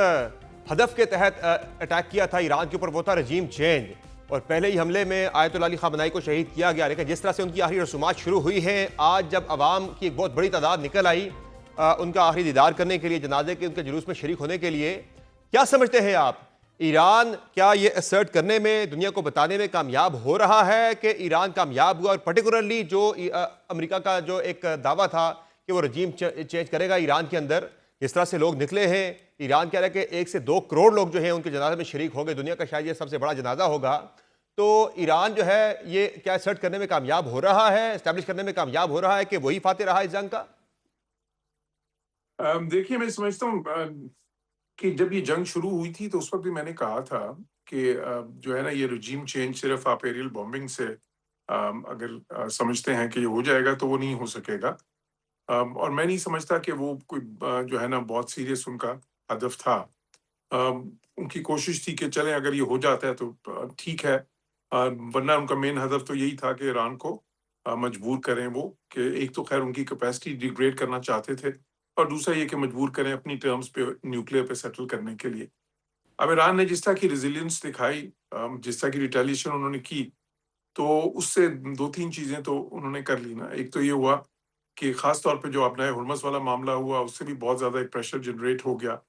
हदफ के तहत अटैक किया था ईरान के ऊपर, वो था रजीम चेंज, और पहले ही हमले में आयतुल्लाह अली ख़ामेनी को शहीद किया गया। लेकिन जिस तरह से उनकी आखिरी रसूमात शुरू हुई हैं, आज जब अवाम की एक बहुत बड़ी तादाद निकल आई उनका आखिरी दीदार करने के लिए, जनाजे के उनके जुलूस में शरीक होने के लिए, क्या समझते हैं आप, ईरान क्या ये असर्ट करने में, दुनिया को बताने में कामयाब हो रहा है कि ईरान कामयाब हुआ? और पर्टिकुलरली जो अमेरिका का जो एक दावा था कि वो रजीम चेंज करेगा ईरान के अंदर, जिस तरह से लोग निकले हैं, ईरान कह रहा है कि 1 से 2 करोड़ लोग जो हैं उनके जनाजे में शरीक हो गए, दुनिया का शायद ये सबसे बड़ा जनाजा होगा। तो ईरान जो है ये क्या असर्ट करने में कामयाब हो रहा है, एस्टैब्लिश करने में कामयाब हो रहा है कि वही फाते रहा इस जंग का? देखिए, मैं समझता हूँ कि जब ये जंग शुरू हुई थी तो उस वक्त भी मैंने कहा था कि जो है ना, ये रजीम चेंज सिर्फ आप एरियल बॉम्बिंग से अगर समझते हैं कि ये हो जाएगा तो वो नहीं हो सकेगा। और मैं नहीं समझता कि वो कोई जो है ना बहुत सीरियस उनका हदफ था। उनकी कोशिश थी कि चलें अगर ये हो जाता है तो ठीक है, वरना उनका मेन हदफ तो यही था कि ईरान को मजबूर करें वो, कि एक तो खैर उनकी कैपेसिटी डिग्रेड करना चाहते थे और दूसरा ये कि मजबूर करें अपनी टर्म्स पे न्यूक्लियर पे सेटल करने के लिए। अब ईरान ने जिस तरह की रेजिलियंस दिखाई, जिस तरह की रिटेलिएशन उन्होंने की, तो उससे 2-3 चीज़ें तो उन्होंने कर ली ना। एक तो ये हुआ कि ख़ास तौर पे जो अपना हुर्मुज़ वाला मामला हुआ, उससे भी बहुत ज़्यादा एक प्रेशर जनरेट हो गया।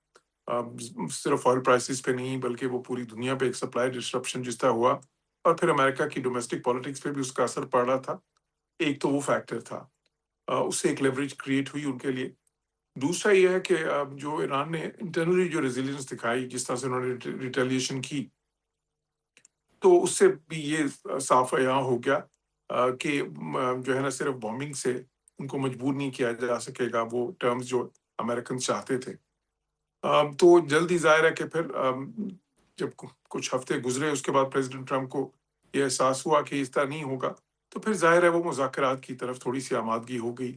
सिर्फ ऑयल प्राइसेस पे नहीं बल्कि वो पूरी दुनिया पे एक सप्लाई डिस्ट्रप्शन जिस तरह हुआ, और फिर अमेरिका की डोमेस्टिक पॉलिटिक्स पे भी उसका असर पड़ रहा था। एक तो वो फैक्टर था, उससे एक लेवरेज क्रिएट हुई उनके लिए। दूसरा ये है कि जो ईरान ने इंटरनली जो रेजिलियंस दिखाई, जिस तरह से उन्होंने रिटेलिएशन की, तो उससे भी ये साफ अयां हो गया कि जो है ना सिर्फ बॉम्बिंग से उनको मजबूर नहीं किया जा सकेगा, वो टर्म्स जो अमेरिकन चाहते थे। तो जल्द ही ज़ाहिर है कि फिर जब कुछ हफ्ते गुजरे उसके बाद प्रेसिडेंट ट्रंप को ये एहसास हुआ कि इस तरह नहीं होगा, तो फिर ज़ाहिर है वो मुज़ाकरात की तरफ थोड़ी सी आमादगी हो गई।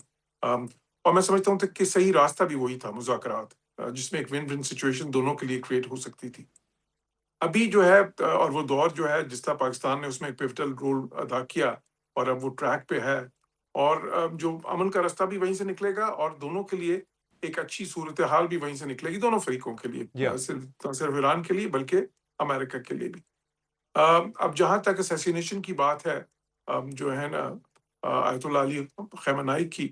और मैं समझता हूँ कि सही रास्ता भी वही था, मुज़ाकरात, जिसमें एक विन विन सिचुएशन दोनों के लिए क्रिएट हो सकती थी। अभी जो है और वो दौर जो है जिस तरह पाकिस्तान ने उसमें एक पिवटल रोल अदा किया और अब वो ट्रैक पे है, और जो अमन का रास्ता भी वहीं से निकलेगा और दोनों के लिए एक अच्छी सूरत हाल भी वहीं से निकलेगी, दोनों फरीकों के लिए, सिर्फ ईरान के लिए बल्कि अमेरिका के लिए भी। अब जहाँ तक असैसिनेशन की बात है, जो है ना आयतुल्लाह अली ख़ामेनी की,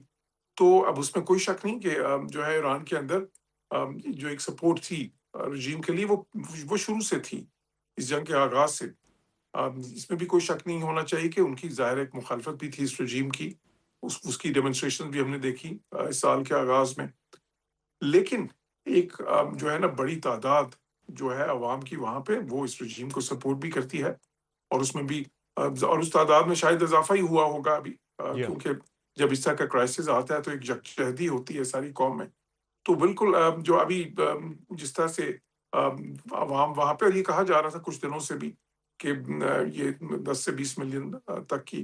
तो अब उसमें कोई शक नहीं कि जो है ईरान के अंदर जो एक सपोर्ट थी रजीम के लिए, वो शुरू से थी, इस जंग के आगाज से। इसमें भी कोई शक नहीं होना चाहिए कि उनकी ज़ाहिर एक मुखालफत भी थी इस रजीम की। उसकी डेमोन्स्ट्रेशन भी हमने देखी इस साल के आगाज़ में। लेकिन एक जो है ना बड़ी तादाद जो है अवाम की वहाँ पे, वो इस रजीम को सपोर्ट भी करती है। और उसमें भी और उस तादाद में शायद इज़ाफ़ा ही हुआ होगा अभी, जी हाँ। क्योंकि जब इस तरह का क्राइसिस आता है तो एक यकजहती होती है सारी कौम में। तो बिल्कुल जो अभी जिस तरह से अवाम वहाँ पे, और ये कहा जा रहा था कुछ दिनों से भी कि ये 10 से 20 मिलियन तक की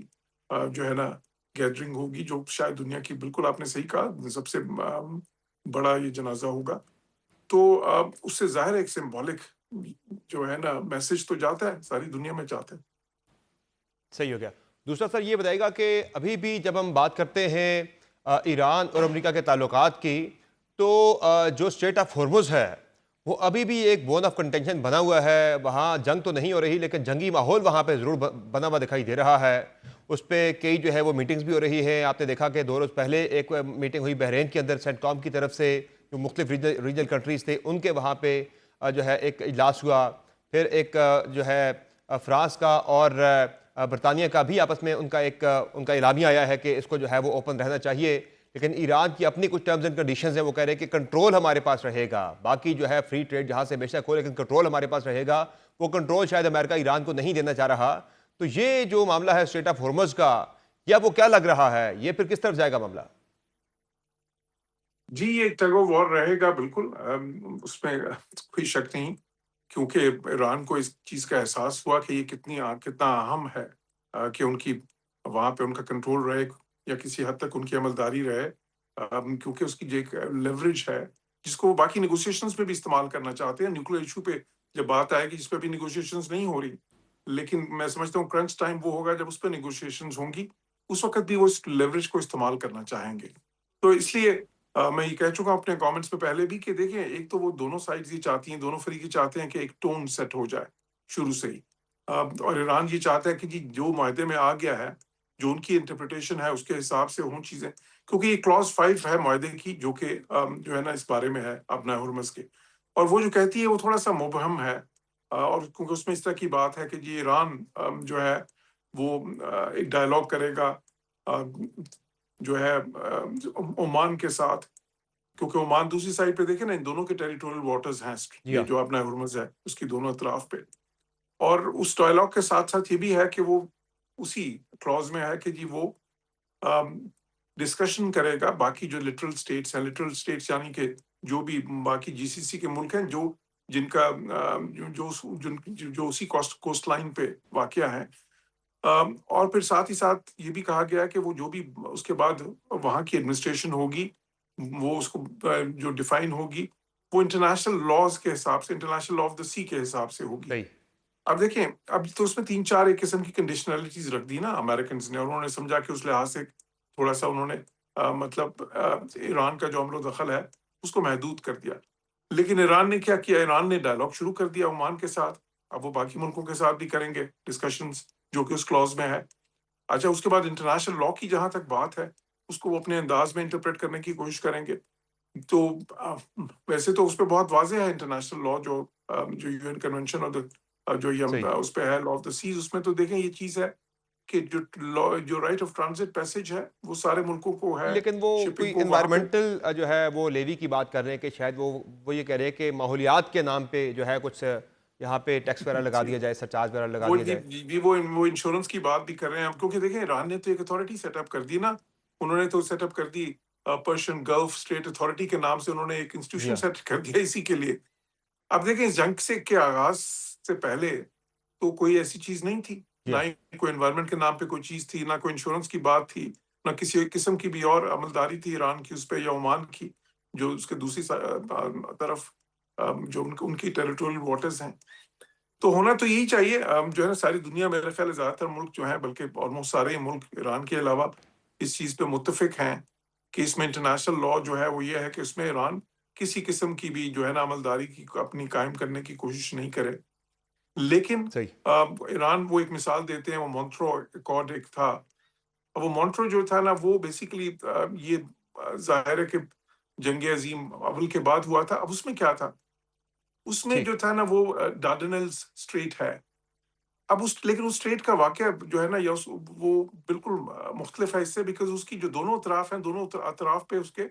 जो है ना गैदरिंग होगी, जो शायद दुनिया की, बिल्कुल आपने सही कहा, सबसे बड़ा ये जनाज़ा होगा। तो उससे ज़ाहिर है एक सिंबॉलिक जो है ना मैसेज तो जाता है, सारी दुनिया में जाता है। सही हो गया। दूसरा सर ये बताइएगा कि अभी भी जब हम बात करते हैं ईरान और अमेरिका के ताल्लुकात की, तो जो स्ट्रेट ऑफ हॉर्मुज़ है वो अभी भी एक बोन ऑफ कंटेंशन बना हुआ है। वहाँ जंग तो नहीं हो रही, लेकिन जंगी माहौल वहाँ पे ज़रूर बना हुआ दिखाई दे रहा है। उस पे कई जो है वो मीटिंग्स भी हो रही हैं। आपने देखा कि 2 रोज़ पहले एक मीटिंग हुई बहरीन के अंदर, सेंटकॉम की तरफ से, जो मुख्तलिफ रीजनल कंट्रीज़ थे उनके वहाँ पे जो है एक इजलास हुआ। फिर एक जो है फ्रांस का और बरतानिया का भी आपस में उनका इलामिया आया है कि इसको जो है वो ओपन रहना चाहिए। लेकिन ईरान की अपनी कुछ टर्म्स एंड कंडीशंस हैं, वो कह रहे हैं कि कंट्रोल हमारे पास रहेगा। बाकी जो है फ्री ट्रेड जहां से बेशक हो, लेकिन कंट्रोल हमारे पास रहेगा। वो कंट्रोल शायद अमेरिका ईरान को नहीं देना चाह रहा। तो ये जो मामला है स्ट्रेट ऑफ हॉर्मुज का, या वो क्या लग रहा है, ये फिर किस तरफ जाएगा मामला? जी, ये टग ऑफ वॉर रहेगा बिल्कुल, उसमें कोई शक नहीं, क्योंकि ईरान को इस चीज़ का एहसास हुआ कि ये कितना अहम है कि उनकी वहाँ पे उनका कंट्रोल रहे या किसी हद तक उनकी अमलदारी रहे, क्योंकि उसकी जो एक लेवरेज है, जिसको वो बाकी नेगोशिएशंस में भी इस्तेमाल करना चाहते हैं। न्यूक्लियर इशू पे जब बात आएगी, जिस पे अभी नेगोशिएशंस नहीं हो रही, लेकिन मैं समझता हूँ क्रंच टाइम वो होगा जब उस पे नेगोशिएशंस होंगी, उस वक़्त भी वो इस लेवरेज को इस्तेमाल करना चाहेंगे। तो इसलिए मैं ये कह चुका हूँ अपने कमेंट्स में पहले भी कि देखिए, एक तो वो दोनों साइड्स ये चाहती हैं, दोनों फरीक ये चाहते हैं कि एक टोन सेट हो जाए शुरू से ही। और ईरान ये चाहता है कि जी जो माहदे में आ गया है, जो उनकी इंटरप्रिटेशन है उसके हिसाब से हों चीज़ें, क्योंकि ये क्लॉज़ 5 है माहदे की, जो कि जो है ना इस बारे में है अपना हुर्मुज़ के। और वो जो कहती है वो थोड़ा-सा मुबहम है, और क्योंकि उसमें इस तरह की बात है कि जी ईरान जो है वो एक डायलॉग करेगा अ, जो है ओमान के साथ, क्योंकि ओमान दूसरी साइड पे देखे ना, इन दोनों के टेरिटोरियल वाटर्स हैं, जी ये हाँ। जो अपना हुर्मुज़ है उसकी दोनों अतराफ पे। और उस डायलॉग के साथ-साथ ये भी है कि वो उसी क्लॉज़ में है कि जी वो अम, डिस्कशन करेगा बाकी जो लिटरल स्टेट्स यानी कि जो भी बाकी जीसीसी के मुल्क हैं, जो जिनका जो उसी कोस्ट लाइन पे वाक़या है। और फिर साथ ही साथ ये भी कहा गया है कि वो जो भी उसके बाद वहाँ की एडमिनिस्ट्रेशन होगी, वो उसको जो डिफाइन होगी, वो इंटरनेशनल लॉज़ के हिसाब से, इंटरनेशनल लॉ ऑफ द सी के हिसाब से होगी। सही। अब देखें, अब तो उसमें 3-4 एक किस्म की कंडीशनैलिटीज़ रख दी ना अमेरिकन्स ने, और उन्होंने समझा कि उस लिहाज से थोड़ा-सा उन्होंने मतलब ईरान का जो अमल-ओ-दखल है, उसको महदूद कर दिया। लेकिन ईरान ने क्या किया? ईरान ने डायलॉग शुरू कर दिया ओमान के साथ। अब वो बाकी मुल्कों के साथ भी करेंगे डिस्कशंस, जो कि उस क्लॉज़ में है। अच्छा, उसके बाद इंटरनेशनल लॉ की जहाँ तक बात है, उसको वो अपने अंदाज़ में इंटरप्रेट करने की कोशिश करेंगे। तो वैसे तो उसपे बहुत वाज़ेह है इंटरनेशनल लॉ, जो यूएन कन्वेंशन ऑफ द जो ये सही। उस पे है, लॉ ऑफ द सीज़, उसमें तो देखें ये चीज़ है कि जो राइट ऑफ ट्रांज़िट पैसेज है, वो सारे मुल्कों को है, लेकिन वो कोई शिपिंग को वहाँ पे। एनवायरमेंटल जो है वो लेवी की बात कर रहे हैं कि शायद वो ये कह रहे हैं कि माहौलियात के नाम पे जो है कुछ यहाँ पे टैक्स वगैरह लगा जी। दिया जाए, सरचार्ज वगैरह लगा वो दिया जी जाए। जी, वो इंश्योरेंस की बात भी कर रहे हैं हम, क्योंकि देखिए ईरान ने तो एक अथॉरिटी सेटअप कर दी ना। उन्होंने तो सेटअप कर दी पर्शियन गल्फ स्टेट अथॉरिटी के नाम से, उन्होंने एक जी इंस्टीट्यूशन हाँ। सेट कर दिया इसी के लिए। अब देखें, इस जंग से के आगाज से पहले तो कोई ऐसी चीज नहीं थी, जी ना हाँ। ही कोई एनवायरनमेंट के नाम पे कोई चीज थी, ना कोई इंश्योरेंस की बात थी, ना किसी एक किस्म की भी और अमलदारी थी ईरान की उस पे या ओमान की, जो उसके दूसरी तरफ जो उनकी टेरिटोरियल वाटर्स हैं। तो होना तो यही चाहिए, जो है ना सारी दुनिया, मेरे ख्याल है ज्यादातर मुल्क जो हैं, बल्कि ऑलमोस्ट सारे ही मुल्क ईरान के अलावा, इस चीज पे मुत्तफिक हैं कि इसमें इंटरनेशनल लॉ जो है वो ये है कि इसमें ईरान किसी किस्म की भी जो है ना अमलदारी की अपनी कायम करने की कोशिश नहीं करे। लेकिन सही। ईरान वो एक मिसाल देते हैं, वो मॉन्ट्रो अकॉर्ड एक था। अब वो मॉन्ट्रो जो था ना, वो बेसिकली ये जाहिर है कि जंग अजीम अव्वल के बाद हुआ था। अब उसमें क्या था? उसमें ठीक। जो था ना वो डार्डेनल्स स्ट्रेट है, अब लेकिन उस स्ट्रेट का वाक़या जो है ना, या वो बिल्कुल मुख्तलिफ है इससे, बिकॉज़ उसकी जो दोनों अतराफ हैं, दोनों अतराफ पे उसके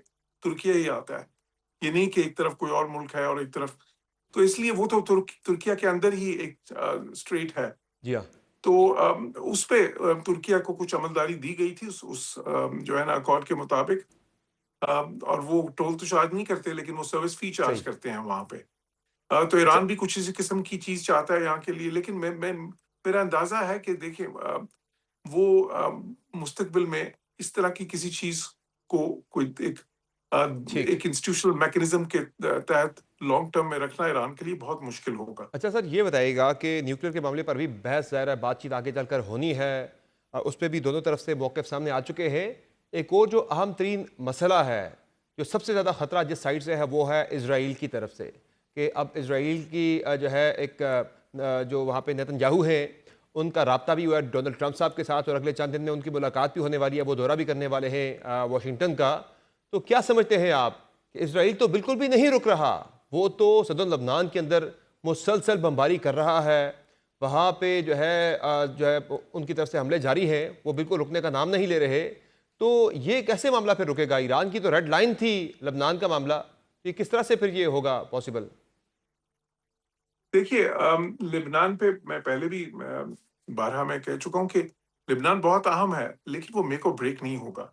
तुर्किया ही आता है। ये नहीं कि एक तरफ कोई और मुल्क है और एक तरफ, तो इसलिए वो तो तुर्किया के अंदर ही एक स्ट्रेट है। जी हाँ। तो उस पे तुर्किया को कुछ अमलदारी दी गई थी उस जो है ना अकॉर्ड के मुताबिक। और वो टोल तो चार्ज नहीं करते, लेकिन वो सर्विस फी चार्ज सही। करते हैं वहाँ पे। तो अच्छा। ईरान भी कुछ इसी किस्म की चीज़ चाहता है यहाँ के लिए, लेकिन मैं मेरा अंदाज़ा है कि देखिए वो मुस्तकबिल में इस तरह की किसी चीज़ को कोई ठीक। एक इंस्टीट्यूशनल मैकेनिज़्म के तहत लॉन्ग टर्म में रखना ईरान के लिए बहुत मुश्किल होगा। अच्छा सर, ये बताइएगा कि न्यूक्लियर के मामले पर भी बहस ज़ाहिर है बातचीत आगे चलकर होनी है। उस पे भी दोनों तरफ से मौक़िफ़ सामने आ चुके हैं। एक और जो अहम तरीन मसला है, जो सबसे ज़्यादा ख़तरा जिस साइड से है, वो है इज़राइल की तरफ से, कि अब इज़राइल की जो है एक जो वहाँ पे नेतन्याहू हैं, उनका राब्ता भी हुआ है डोनाल्ड ट्रंप साहब के साथ, और अगले चंद दिन में उनकी मुलाकात भी होने वाली है, वो दौरा भी करने वाले हैं वाशिंगटन का। तो क्या समझते हैं आप कि इज़राइल तो बिल्कुल भी नहीं रुक रहा, वो तो सदन लबनान के अंदर मुसलसल बमबारी कर रहा है, वहाँ पे जो है उनकी तरफ से हमले जारी हैं, वो बिल्कुल रुकने का नाम नहीं ले रहे। तो ये कैसे मामला फिर रुकेगा? ईरान की तो रेड लाइन थी लबनान का मामला, ये किस तरह से फिर ये होगा पॉसिबल? देखिए लेबनान पे मैं पहले भी बारहा मैं कह चुका हूँ कि लेबनान बहुत अहम है, लेकिन वो मेक और ब्रेक नहीं होगा।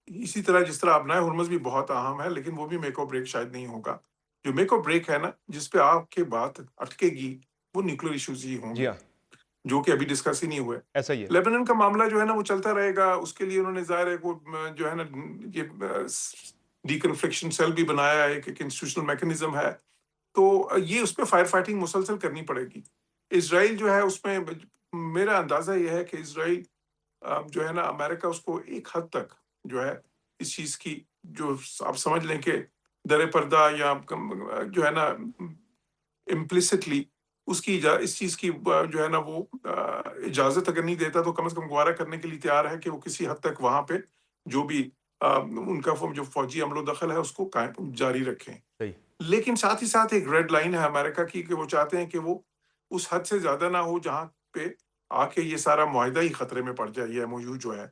इसी तरह जिस तरह अबनाए हुर्मुज़ भी बहुत अहम है, लेकिन वो भी मेक और ब्रेक शायद नहीं होगा। जो मेक और ब्रेक है ना, जिस पे आपकी बात अटकेगी, वो न्यूक्लियर इश्यूज़ ही जी होंगे, हाँ, जो कि अभी डिस्कस ही नहीं हुए। ऐसा ही है। लेबनान का मामला जो है ना, वो चलता रहेगा। उसके लिए उन्होंने ज़ाहिर है वो जो है ना, ये डीकन्फ्लिक्शन सेल भी बनाया है, एक इंस्टीट्यूशनल मैकेनिज़्म है। तो ये उसपे फायर फाइटिंग मुसलसल करनी पड़ेगी। इज़राइल जो है उसमें मेरा अंदाज़ा ये है कि इज़राइल जो है ना, अमेरिका उसको एक हद तक जो है इस चीज़ की, जो आप समझ लें कि दर पर्दा या जो है ना इम्प्लिसिटली उसकी इस चीज़ की जो है ना वो इजाज़त अगर नहीं देता, तो कम से कम गवारा करने के लिए तैयार है कि वो किसी हद तक वहाँ पे जो भी उनका जो फौजी अमलो दखल है उसको कायम जारी रखें। सही। लेकिन साथ ही साथ एक रेड लाइन है अमेरिका की, कि वो चाहते हैं कि वो उस हद से ज़्यादा ना हो जहाँ पे आके ये सारा मुआहिदा ही खतरे में पड़ जाए, ये एमओयू जो है।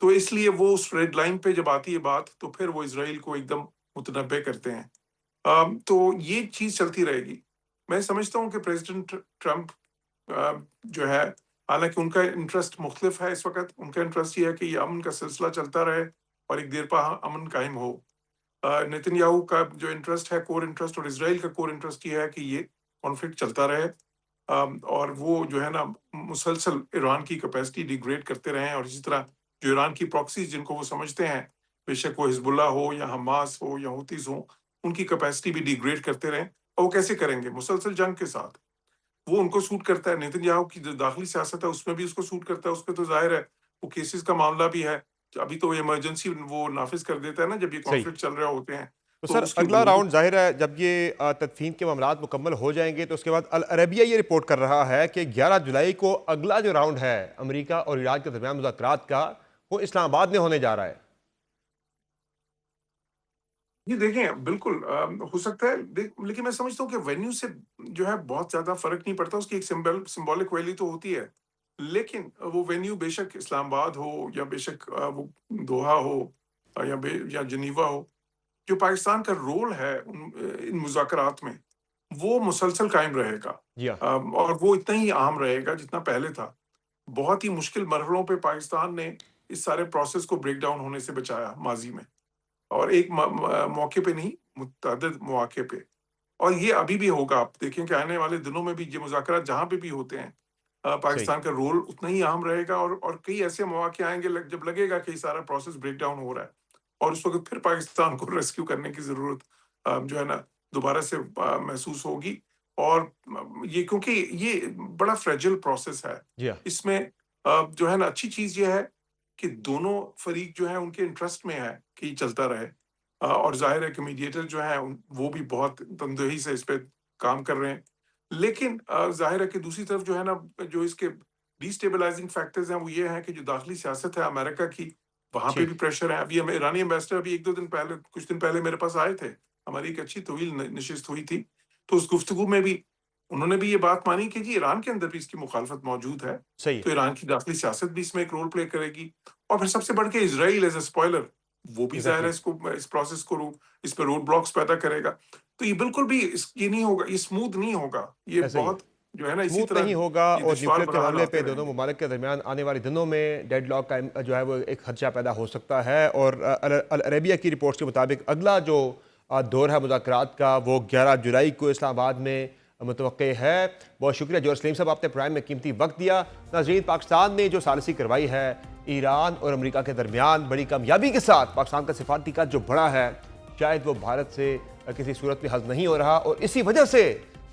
तो इसलिए वो उस रेड लाइन पे जब आती है बात, तो फिर वो इज़राइल को एकदम मुतनब्बे करते हैं। तो ये चीज़ चलती रहेगी। मैं समझता हूँ कि प्रेज़िडेंट ट्रंप जो है, हालाँकि उनका इंटरेस्ट मुख्तलिफ है इस वक़्त, उनका इंटरेस्ट ये है कि ये अमन का सिलसिला चलता रहे और एक देर पा अमन कायम हो। नेतन्याहू का जो इंटरेस्ट है, कोर इंटरेस्ट, और इज़राइल का कोर इंटरेस्ट ये है कि ये कॉन्फ्लिक्ट चलता रहे, और वो जो है ना मुसलसल ईरान की कैपेसिटी डिग्रेड करते रहें, और इसी तरह जो ईरान की प्रॉक्सीज़ जिनको वो समझते हैं, बेशक वो हिज़्बुल्लाह हो या हमास हो या हूतीज़ हों, उनकी कैपेसिटी भी डिग्रेड करते रहें। और वो कैसे करेंगे? मुसलसल जंग के साथ। वो उनको सूट करता है, नेतन्याहू की जो दाखिली सियासत है उसमें भी उसको सूट करता है, उसपे तो ज़ाहिर है वो केसेज़ का मामला भी है। अभी तो इमरजेंसी वो नाफ़िज़ कर देता है ना, जब ये सही। कॉन्फ्लिक्ट चल रहे होते हैं, तो तो सर, उसकी अगला वो राउंड ज़ाहिर है जब ये तदफीन के मामलात मुकम्मल हो जाएंगे, तो उसके बाद अल अरबिया ये रिपोर्ट कर रहा है कि 11 जुलाई को अगला जो राउंड है अमेरिका और ईरान के दरमियान मुज़ाकरात का, वो इस्लामाबाद में होने जा रहा है। ये देखें बिल्कुल हो सकता है, लेकिन मैं समझता हूँ कि वेन्यू से जो है बहुत ज़्यादा फ़र्क नहीं पड़ता, उसकी एक सिंबॉलिक वैल्यू तो होती है। लेकिन वो वेन्यू बेशक इस्लामाबाद हो या बेशक वो दोहा हो, या जिनीवा हो, जो पाकिस्तान का रोल है इन मुज़ाकरात में, वो मुसलसल कायम रहेगा। जी हाँ। और वो इतना ही अहम रहेगा जितना पहले था। बहुत ही मुश्किल मरहलों पे पाकिस्तान ने इस सारे प्रोसेस को ब्रेक डाउन होने से बचाया माज़ी में, और एक मौके पे नहीं, मुतअद्दिद मौके पे। और ये अभी भी होगा। आप देखें कि आने वाले दिनों में भी ये मुज़ाकरात जहाँ पे भी होते हैं, सही। पाकिस्तान का रोल उतना ही अहम रहेगा, और कई ऐसे मौके आएँगे जब लगेगा कि ये सारा प्रोसेस ब्रेक डाउन हो रहा है, और उस वक़्त फिर पाकिस्तान को रेस्क्यू करने की ज़रूरत जो है ना दोबारा से महसूस होगी। और ये क्योंकि ये बड़ा फ्रेजाइल प्रोसेस है। जी हाँ। इसमें जो है ना अच्छी चीज़ ये है कि दोनों फरीक जो हैं उनके इंटरेस्ट में है कि ये चलता रहे। और ज़ाहिर है कि मीडिएटर जो हैं वो भी बहुत तनदेही से इस पे काम कर रहे हैं। लेकिन ज़ाहिर है कि दूसरी तरफ जो है ना, जो इसके डिस्टेबलाइजिंग फैक्टर्स हैं वो ये हैं कि जो दाखिली सियासत है अमेरिका की, वहाँ पे भी ठीक। प्रेशर है। अभी हमें ईरानी एम्बेसडर अभी 1-2 दिन पहले, कुछ दिन पहले मेरे पास आए थे। हमारी एक अच्छी तवील नशिस्त हुई थी। तो उस गुफ्तगू में भी उन्होंने भी ये बात मानी कि जी ईरान के अंदर भी इसकी मुखालफत मौजूद है, सही तो है। ईरान की दाखिली सियासत भी इसमें एक रोल प्ले करेगी। और फिर सबसे बढ़ के इज़राइल एज़ अ स्पॉइलर, वो भी ज़ाहिर है एग्जैक्टली। इसको इस प्रोसेस को इस पे रोड ब्लॉक्स पैदा करेगा। तो ये बिल्कुल भी ये नहीं होगा, ये स्मूथ नहीं होगा। ये ऐसा ही है। बहुत जो है ना इसी स्मूथ तरह नहीं होगा ये और दुश्वार न्यूक्लियर के बहराल मामले आते पे दोनों रहेंगे। ममालिक के दरमियान आने वाले दिनों में डेडलॉक का जो है वो एक खदशा पैदा हो सकता है। और अल अरेबिया की रिपोर्ट्स के मुताबिक अगला जो दौर है मुज़ाकरात का वो 11 जुलाई को इस्लामाबाद में मुतवक्के है। बहुत शुक्रिया जौहर सलीम साहब, आपने प्राइम में कीमती वक्त दिया। नाज़रीन, पाकिस्तान ने जो सालिसी करवाई है ईरान और अमेरिका के दरमियान बड़ी कामयाबी के साथ पाकिस्तान का सिफारती कद जो बढ़ा है, शायद वो भारत से किसी सूरत में हल नहीं हो रहा और इसी वजह से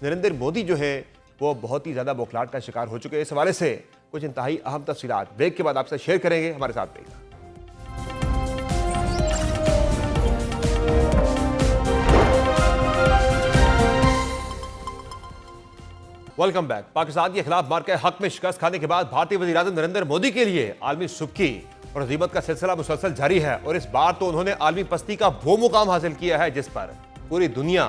नरेंद्र मोदी जो है वो बहुत ही ज़्यादा बौखलाहट का शिकार हो चुके हैं। इस हवाले से कुछ इंतहाई अहम तफसीलात ब्रेक के बाद आपसे शेयर करेंगे। हमारे साथ रहिएगा। Welcome back. पाकिस्तान के खिलाफ मार्के हक में शिकस्त खाने के बाद भारतीय वज़ीर-ए-आज़म नरेंद्र मोदी के लिए आलमी सुक्की और अज़ीमत का सिलसिला मुसलसल जारी है और इस बार तो उन्होंने आलमी पस्ती का वो मुकाम हासिल किया है जिस पर पूरी दुनिया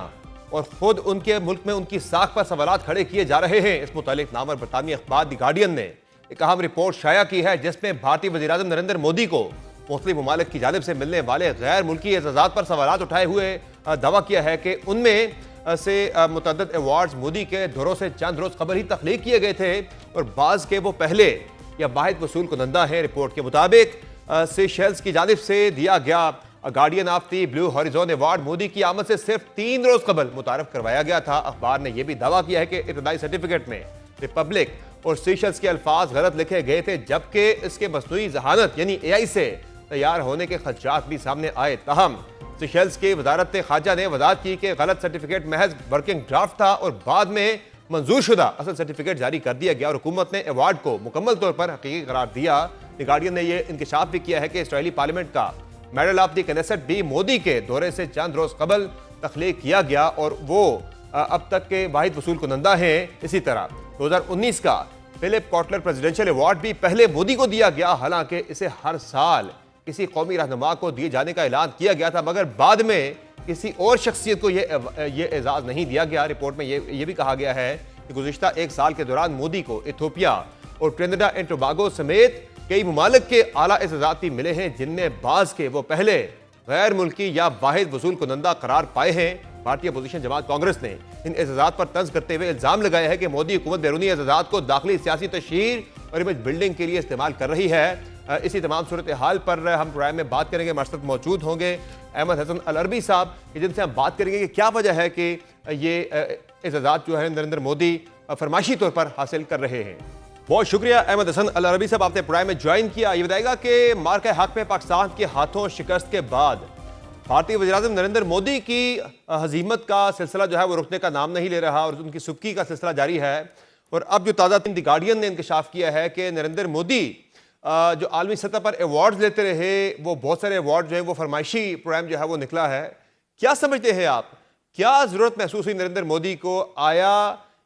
और खुद उनके मुल्क में उनकी साख पर सवालात खड़े किए जा रहे हैं। इस मुतालिक नामवर बरतानी अखबार द गार्डियन ने एक अहम रिपोर्ट शाया की है जिसमें भारतीय वज़ीर-ए-आज़म नरेंद्र मोदी को मुख्तलिफ ममालिक की जानिब से मिलने वाले गैर मुल्की एजाज़ात पर सवालात उठाए हुए दावा किया है कि उनमें से मुतअद्दिद अवार्ड्स मोदी के दौरों से चंद रोज कबल ही तख्लीक किए गए थे और बाज़ के वो पहले या वाहिद वसूल कुनंदा है। रिपोर्ट के मुताबिक सेशेल्स की जानिब से दिया गया guardian of the blue horizon award Modi की आमद से सिर्फ 3 रोज कबल मुतारफ करवाया गया था। अखबार ने यह भी दावा किया है कि इब्तदाई सर्टिफिकेट में रिपब्लिक और सेशल्स के अल्फाज गलत लिखे गए थे, जबकि इसके मसनूई जहानत यानी AI से तैयार होने के खदशात भी सामने आए। तहम सेशल्स की वजारत खारजा ने वजाहत की कि गलत सर्टिफिकेट महज वर्किंग ड्राफ्ट था और बाद में मंजूर शुदा असल सर्टिफिकेट जारी कर दिया गया और हुकूमत ने अवार्ड को मुकम्मल तौर पर हकीकी करार दिया। द गार्डियन ने यह इंकशाफ भी किया है कि इसराइली पार्लियामेंट का मेडल ऑफ द कनेसेट भी मोदी के दौरे से चंद रोज कबल तख्लीक किया गया और वो अब तक के वाहिद वसूल कुनंदा हैं। इसी तरह 2019 का फिलिप कॉटलर प्रेसिडेंशियल अवार्ड भी पहले मोदी को दिया गया, हालांकि इसे हर साल किसी कौमी रहनुमा को दिए जाने का ऐलान किया गया था मगर बाद में किसी और शख्सियत को ये एजाज नहीं दिया गया। रिपोर्ट में ये भी कहा गया है कि गुज़िश्ता एक साल के दौरान मोदी को इथियोपिया और ट्रिनिडाद एंड टोबागो समेत कई ममालिक के आला एजाज़ात भी मिले हैं जिनमें बाज़ के वो पहले गैर मुल्की या वाहिद वसूल कुनंदा करार पाए हैं। भारतीय अपोजिशन जमात कांग्रेस ने इन एजाज़ात पर तंज करते हुए इल्जाम लगाया है कि मोदी हुकूमत बैरूनी एजाज़ात को दाखिली सियासी तशहीर और इमेज बिल्डिंग के लिए इस्तेमाल कर रही है। इसी तमाम सूरत हाल पर हम प्रोग्राम में बात करेंगे। हमारे साथ मौजूद होंगे अहमद हसन अल अरबी साहब, जिनसे हम बात करेंगे कि क्या वजह है कि ये एजाज़ात जो है नरेंद्र मोदी फरमाइशी तौर पर हासिल कर रहे हैं। बहुत शुक्रिया अहमद हसन अल अरबी साहब, आपने प्रोग्राम में ज्वाइन किया। ये बताएगा कि मार्का हक में पाकिस्तान के हाथों शिकस्त के बाद भारतीय वज़ीर-ए-आज़म नरेंद्र मोदी की हजीमत का सिलसिला जो है वो रुकने का नाम नहीं ले रहा और उनकी सुबकी का सिलसिला जारी है। और अब जो ताज़ा द गार्डियन ने इंकशाफ किया है कि नरेंद्र मोदी जो आलमी सतह पर अवार्ड लेते रहे, वो बहुत सारे अवार्ड जो है वो फरमाइशी प्रोग्राम जो है वो निकला है। क्या समझते हैं आप, क्या ज़रूरत महसूस हुई नरेंद्र मोदी को? आया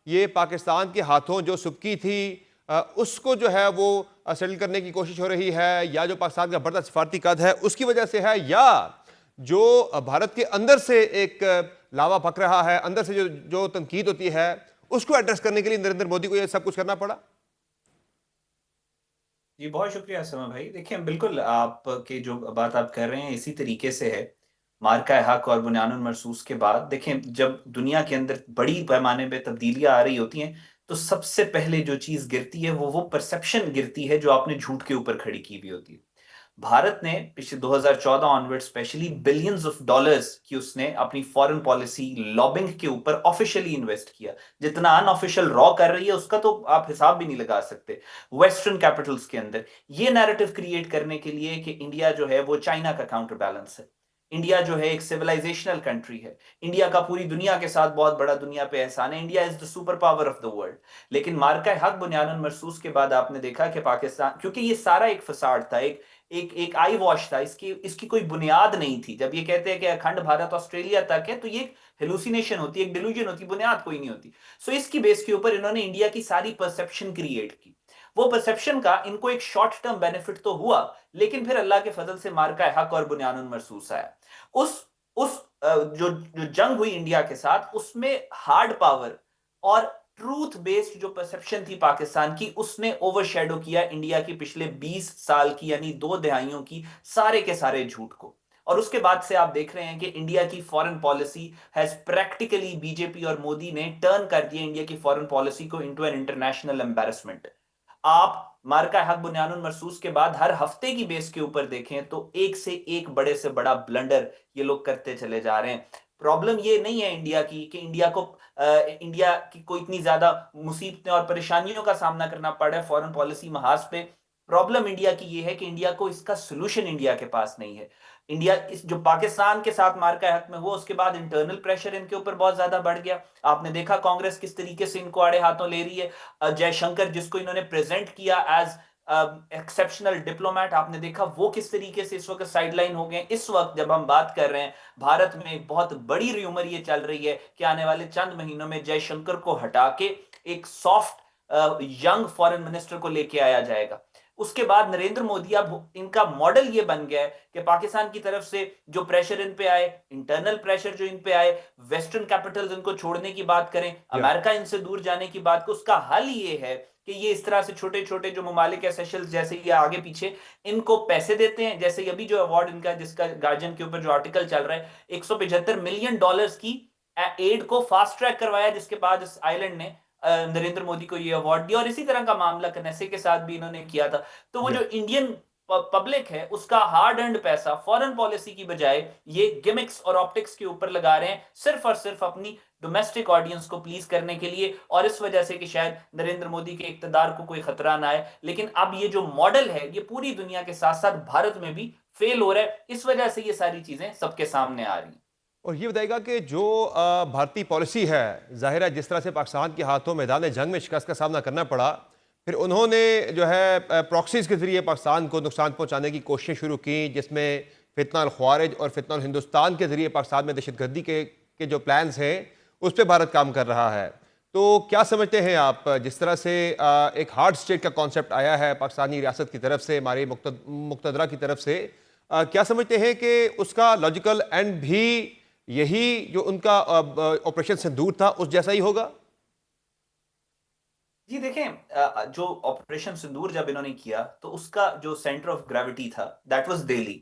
ये पाकिस्तान के हाथों जो सुबकी थी उसको जो है वो सेटल करने की कोशिश हो रही है, या जो पाकिस्तान का बढ़ता सिफारती कद है उसकी वजह से है, या जो भारत के अंदर से एक लावा पक रहा है, अंदर से जो तनकीद होती है उसको एड्रेस करने के लिए नरेंद्र मोदी को ये सब कुछ करना पड़ा? जी, बहुत शुक्रिया समा भाई। देखिए, बिल्कुल आपकी जो बात आप कर रहे हैं इसी तरीके से है। मार्का हक और बुनियानुल मरसूस के बाद देखें, जब दुनिया के अंदर बड़ी पैमाने पे तब्दीलियां आ रही होती हैं तो सबसे पहले जो चीज गिरती है वो परसेप्शन गिरती है जो आपने झूठ के ऊपर खड़ी की हुई होती है। भारत ने पिछले 2014 onward specially billions of dollars की उसने अपनी फॉरेन पॉलिसी लॉबिंग के ऊपर ऑफिशियली इन्वेस्ट किया। जितना अनऑफिशियल रॉ कर रही है उसका तो आप हिसाब भी नहीं लगा सकते। वेस्टर्न कैपिटल्स के अंदर ये नैरेटिव क्रिएट करने के लिए कि इंडिया जो है वो चाइना का काउंटर बैलेंस है, इंडिया जो है एक सिविलाइजेशनल कंट्री है, इंडिया का पूरी दुनिया के साथ बहुत बड़ा दुनिया पे एहसान है, India is the super power of the world. लेकिन मार्का हक बुनियानुल मरसूस के बाद आपने देखा कि पाकिस्तान, क्योंकि ये सारा एक फसाड था, एक आई वॉश था, इसकी कोई बुनियाद नहीं थी। जब ये कहते हैं कि अखंड भारत ऑस्ट्रेलिया तक है तो ये हेलुसिनेशन होती है, एक डिल्यूजन होती है, बुनियाद कोई नहीं होती। सो इसकी बेस के ऊपर इन्होंने इंडिया की सारी परसेप्शन क्रिएट की। वो परसेप्शन का इनको एक शॉर्ट टर्म बेनिफिट तो हुआ, लेकिन फिर अल्लाह के फजल से मार्का हक और बुनियानुल मरसूस आया। उस जो जंग हुई इंडिया के साथ उसमें हार्ड पावर और ट्रूथ बेस्ड जो परसेप्शन थी पाकिस्तान की, उसने ओवरशैडो किया इंडिया की पिछले 20 साल की, यानी 2 दहाइयों की सारे के सारे झूठ को। और उसके बाद से आप देख रहे हैं कि इंडिया की foreign policy has practically, BJP और मोदी ने टर्न कर दिया इंडिया की फॉरेन पॉलिसी को इनटू एन इंटरनेशनल एम्बैरेसमेंट। आप मार्का हक बुनियानुल मरसूस के बाद हर हफ्ते की बेस के ऊपर देखें तो एक से एक बड़े से बड़ा ब्लंडर ये लोग करते चले जा रहे हैं। प्रॉब्लम ये नहीं है इंडिया की कि इंडिया की कोई इतनी ज्यादा मुसीबतें और परेशानियों का सामना करना पड़ा है फॉरेन पॉलिसी महाज पे। प्रॉब्लम इंडिया की ये है कि इंडिया को इसका सोल्यूशन इंडिया के पास नहीं है। इंडिया इस जो पाकिस्तान के साथ मार्का हक में हुआ, उसके बाद इंटरनल प्रेशर इनके ऊपर बहुत ज्यादा बढ़ गया। आपने देखा कांग्रेस किस तरीके से इनको आड़े हाथों ले रही है। जयशंकर, जिसको इन्होंने प्रेजेंट किया एज एक्सेप्शनल डिप्लोमेट, आपने देखा वो किस तरीके से इस वक्त साइडलाइन हो गए। इस वक्त जब हम बात कर रहे हैं, भारत में एक बहुत बड़ी र्यूमर ये चल रही है कि आने वाले चंद महीनों में जयशंकर को हटा के एक सॉफ्ट यंग फॉरेन मिनिस्टर को लेके आया जाएगा। उसके बाद नरेंद्र मोदी, अब इनका मॉडल ये बन गया है कि पाकिस्तान की तरफ से जो प्रेशर इन पे आए, इंटरनल प्रेशर जो इन पे आए, वेस्टर्न कैपिटल्स इनको छोड़ने की बात करें, अमेरिका इनसे दूर जाने की बात को, उसका हल ये है कि ये इस तरह से छोटे छोटे जो ममालिक है, सेशल्स जैसे ये आगे पीछे, इनको पैसे देते हैं। जैसे अभी जो अवार्ड इनका, जिसका गार्जियन के ऊपर जो आर्टिकल चल रहा है, $175 मिलियन की एड को फास्ट ट्रैक करवाया, जिसके बाद इस आइलैंड ने नरेंद्र मोदी को ये अवार्ड दिया। और इसी तरह का मामला कनेसे के साथ भी इन्होंने किया था। तो वो जो इंडियन पब्लिक है, उसका हार्ड अर्न्ड पैसा फॉरेन पॉलिसी की बजाय ये गिमिक्स और ऑप्टिक्स के ऊपर लगा रहे हैं, सिर्फ और सिर्फ अपनी डोमेस्टिक ऑडियंस को प्लीज करने के लिए, और इस वजह से कि शायद नरेंद्र मोदी के इक्तदार को कोई खतरा ना आए। लेकिन अब ये जो मॉडल है, ये पूरी दुनिया के साथ साथ भारत में भी फेल हो रहा है। इस वजह से ये सारी चीजें सबके सामने आ रही हैं। और ये बताएगा कि जो भारतीय पॉलिसी है, जाहिर है जिस तरह से पाकिस्तान के हाथों मैदान जंग में शिकस्त का सामना करना पड़ा, फिर उन्होंने जो है प्रॉक्सीज के जरिए पाकिस्तान को नुकसान पहुंचाने की कोशिशें शुरू की, जिसमें फितना अल ख्वारिज और फितना अल हिंदुस्तान के जरिए पाकिस्तान में दहशतगर्दी के जो प्लान्स हैं उस पर भारत काम कर रहा है। तो क्या समझते हैं आप, जिस तरह से एक हार्ड स्टेट का कॉन्सेप्ट आया है पाकिस्तानी रियासत की तरफ से, हमारी मुक्तदरा की तरफ से, क्या समझते हैं कि उसका लॉजिकल एंड भी यही जो उनका ऑपरेशन सिंदूर था उस जैसा ही होगा? जी देखें, जो ऑपरेशन सिंदूर जब इन्होंने किया तो उसका जो सेंटर ऑफ ग्रेविटी था दैट वाज दिल्ली,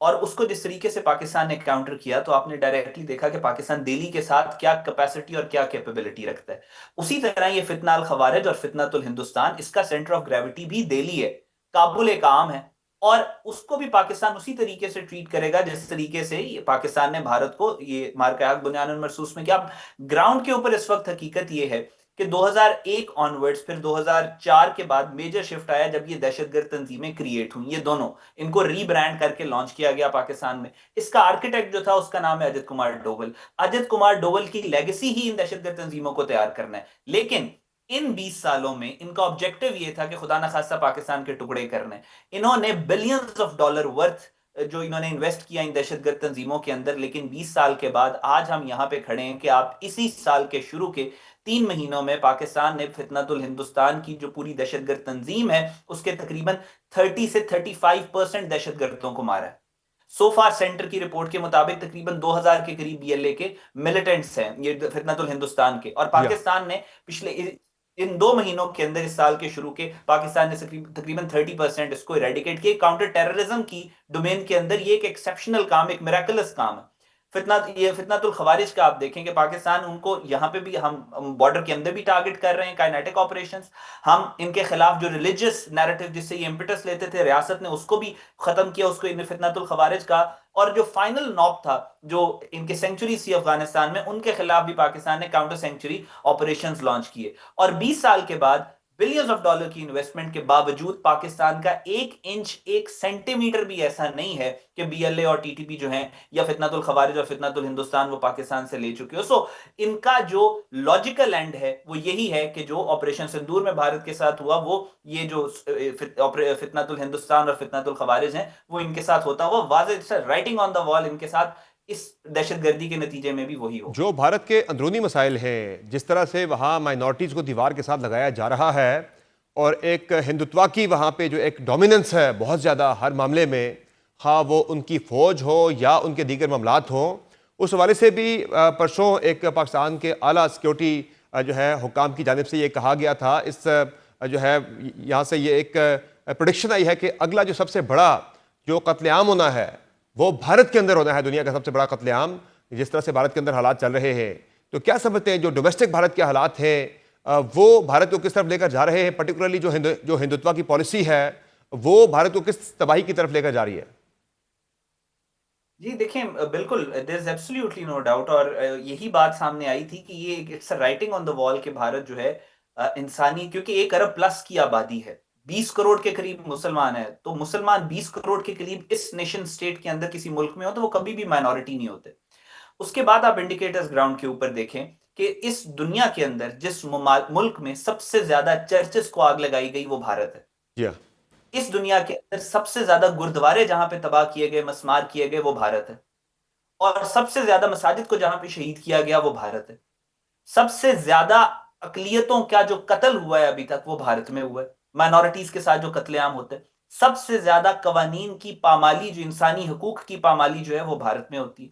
और उसको जिस तरीके से पाकिस्तान ने काउंटर किया, तो आपने डायरेक्टली देखा कि पाकिस्तान दिल्ली के साथ क्या कैपेसिटी और क्या कैपेबिलिटी रखता है। उसी तरह ये फितना अल खवारिज और फितनातुल हिंदुस्तान, इसका सेंटर ऑफ ग्रेविटी भी दिल्ली है, काबुल एक आम है, और उसको भी पाकिस्तान उसी तरीके से ट्रीट करेगा जिस तरीके से ये पाकिस्तान ने भारत को ये मार्का हक बुनियानुल मरसूस में किया। ग्राउंड के ऊपर इस वक्त हकीकत ये है कि 2001 ऑनवर्ड्स, फिर 2004 के बाद मेजर शिफ्ट आया जब ये दहशतगर्द तंजीमें क्रिएट हुई। ये दोनों, इनको रीब्रांड करके लॉन्च किया गया पाकिस्तान में। इसका आर्किटेक्ट जो था उसका नाम है अजित कुमार डोवल। अजित कुमार डोवल की लेगेसी ही इन दहशतगर्द तंजीमों को तैयार करना है। लेकिन इन 20 सालों में इनका ऑब्जेक्टिव ये था कि खुदा न खास्ता पाकिस्तान के टुकड़े करने। इन्होंने बिलियंस ऑफ डॉलर वर्थ जो इन्होंने इन्वेस्ट किया इन दहशतगर्द तंजीमों के अंदर। लेकिन 20 साल के बाद आज हम यहां पे खड़े हैं कि आप इसी साल के शुरू के 3 महीनों में पाकिस्तान ने फितनातुल हिंदुस्तान की जो पूरी दहशतगर्द तंजीम है उसके तकरीबन 30 से 35% दहशतगर्दों को मारा है। सोफार सेंटर की रिपोर्ट के मुताबिक तकरीबन 2000 के करीब बीएलए के मिलिटेंट्स हैं ये फितनातुल हिंदुस्तान के, और पाकिस्तान ने पिछले इन 2 महीनों के अंदर, इस साल के शुरू के, पाकिस्तान ने तकरीबन 30% इसको इरेडिकेट किया। काउंटर टेररिज्म की डोमेन के अंदर ये एक एक्सेप्शनल काम, एक मिरेकलस काम है। फितनातुल खवारिज का आप देखें कि पाकिस्तान उनको यहाँ पे भी, हम बॉर्डर के अंदर भी टारगेट कर रहे हैं, काइनेटिक ऑपरेशंस। हम इनके खिलाफ जो रिलीजियस नैरेटिव जिससे ये इम्पिटस लेते थे, रियासत ने उसको भी खत्म किया, उसको इन फितनातुल खवारिज का। और जो फाइनल नॉप था, जो इनके सेंचुरी सी अफगानिस्तान में, उनके खिलाफ भी पाकिस्तान ने काउंटर सेंचुरी ऑपरेशंस लॉन्च किए। और 20 साल के बाद बिलियंस ऑफ डॉलर की इन्वेस्टमेंट के बावजूद पाकिस्तान का 1 इंच 1 सेंटीमीटर भी ऐसा नहीं है कि बीएलए और टीटीपी जो हैं या फितनातुल खवारिज और फितनातुल हिंदुस्तान वो पाकिस्तान से ले चुके हो। सो इनका जो लॉजिकल एंड है वो यही है कि जो ऑपरेशन सिंदूर में भारत के साथ हुआ, वो ये जो फितनातुल हिंदुस्तान और फितनातुल खवारिज हैं वो इनके साथ होता हुआ वाज़ेह राइटिंग ऑन द वॉल इनके साथ इस दहशतगर्दी के नतीजे में भी वही हो। जो भारत के अंदरूनी मसाइल हैं, जिस तरह से वहाँ माइनॉरिटीज़ को दीवार के साथ लगाया जा रहा है, और एक हिंदुत्वा की वहाँ पे जो एक डोमिनेंस है बहुत ज़्यादा हर मामले में, हाँ वो उनकी फ़ौज हो या उनके दीगर मामलात हों, उस हवाले से भी परसों एक पाकिस्तान के आला सिक्योरिटी जो है हुकाम की जानिब से ये कहा गया था। इस जो है यहाँ से ये एक प्रेडिक्शन आई है कि अगला जो सबसे बड़ा जो कत्लेआम होना है वो भारत के अंदर होना है, दुनिया का सबसे बड़ा कत्लेआम, जिस तरह से भारत के अंदर हालात चल रहे हैं। तो क्या समझते हैं जो डोमेस्टिक भारत के हालात हैं वो भारत को किस तरफ लेकर जा रहे हैं, पर्टिकुलरली जो हिंदुत्व की पॉलिसी है वो भारत को किस तबाही की तरफ लेकर जा रही है? जी देखें, बिल्कुल there is absolutely no doubt, और यही बात सामने आई थी कि ये it's writing on the wall कि भारत जो है इंसानी, क्योंकि 1 अरब प्लस की आबादी है, 20 करोड़ के करीब मुसलमान है, तो मुसलमान 20 करोड़ के करीब इस नेशन स्टेट के अंदर किसी मुल्क में हो तो वो कभी भी माइनॉरिटी नहीं होते। उसके बाद आप इंडिकेटर्स ग्राउंड के ऊपर देखें कि इस दुनिया के अंदर जिस मुल्क में सबसे ज्यादा चर्चेस को आग लगाई गई वो भारत है। yeah. इस दुनिया के अंदर सबसे ज्यादा गुरुद्वारे जहां पे तबाह किए गए, मस्मार किए गए, वो भारत है। और सबसे ज्यादा मसाजिद को जहां पे शहीद किया गया वो भारत है। सबसे ज्यादा अकलियतों का जो कत्ल हुआ है अभी तक वो भारत में हुआ है, माइनॉरिटीज के साथ जो कत्लेआम होते हैं। सबसे ज्यादा कवानीन की पामाली, जो इंसानी हकूक की पामाली जो है वो भारत में होती है।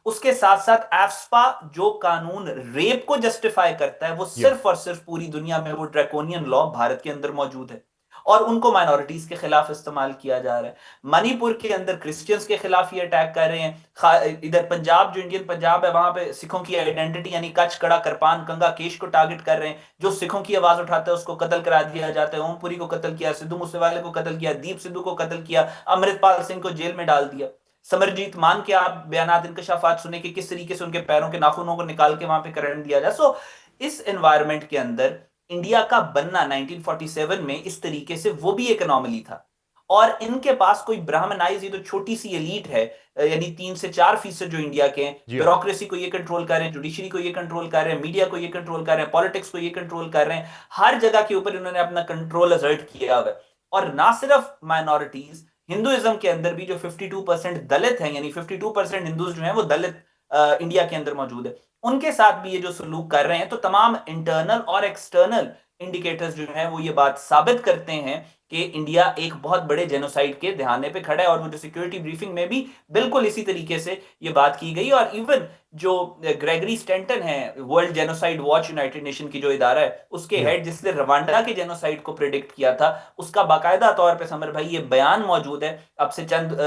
उसके साथ साथ एफ्स्पा जो कानून रेप को जस्टिफाई करता है वो सिर्फ और सिर्फ पूरी दुनिया में वो ड्रैकोनियन लॉ भारत के अंदर मौजूद है और उनको माइनॉरिटीज के खिलाफ इस्तेमाल किया जा रहा है। मणिपुर के अंदर क्रिश्चियंस के खिलाफ ये अटैक कर रहे हैं। इधर पंजाब, जो इंडियन पंजाब है, वहां पे सिखों की आइडेंटिटी यानी कच्छ, कड़ा, करपान, कंगा, केश को टारगेट कर रहे हैं। जो सिखों की आवाज उठाता है उसको कत्ल करा दिया जाता है। ओमपुरी को कत्ल किया, सिद्धू मूसेवाले को कत्ल किया, दीप सिद्धू को कत्ल किया, अमृतपाल सिंह को जेल में डाल दिया। समरजीत मान के आप बयानात, इंकशाफात सुने कि किस तरीके से उनके पैरों के नाखूनों को निकाल के वहां पे करंट दिया जाए। सो इस एनवायरनमेंट के अंदर इंडिया का बनना 1947 में इस तरीके से वो भी एक एनॉमली था। और इनके पास कोई ब्राह्मणाइज, ये तो छोटी सी एलीट है, यानी 3 से 4% जो इंडिया के हैं, ब्यूरोक्रेसी को ये कंट्रोल कर रहे हैं, जुडिशरी को ये कंट्रोल कर रहे हैं, मीडिया को ये कंट्रोल कर रहे हैं, पॉलिटिक्स को ये कंट्रोल कर रहे हैं। हर जगह के ऊपर इन्होंने अपना कंट्रोल असर्ट किया हुआ है। और ना सिर्फ माइनॉरिटीज, हिंदुइज्म के अंदर भी जो 52% दलित हैं, यानी 52% हिंदूज जो हैं वो दलित इंडिया के अंदर मौजूद है, उनके साथ भी ये जो सलूक कर रहे हैं। तो तमाम इंटरनल और एक्सटर्नल इंडिकेटर्स जो हैं वो ये बात साबित करते हैं कि इंडिया एक बहुत बड़े जेनोसाइड के दहाने पे खड़ा है। और वो जो सिक्योरिटी ब्रीफिंग में भी बिल्कुल इसी तरीके से ये बात की गई। और इवन जो ग्रेगरी स्टैंटन है, world genocide watch United nation की जो इदारा है, उसके हेड, जिसने रवांडा के जेनोसाइड को प्रेडिक्ट किया था, उसका बाकायदा तौर पे समर भाई ये बयान मौजूद है अब से चंद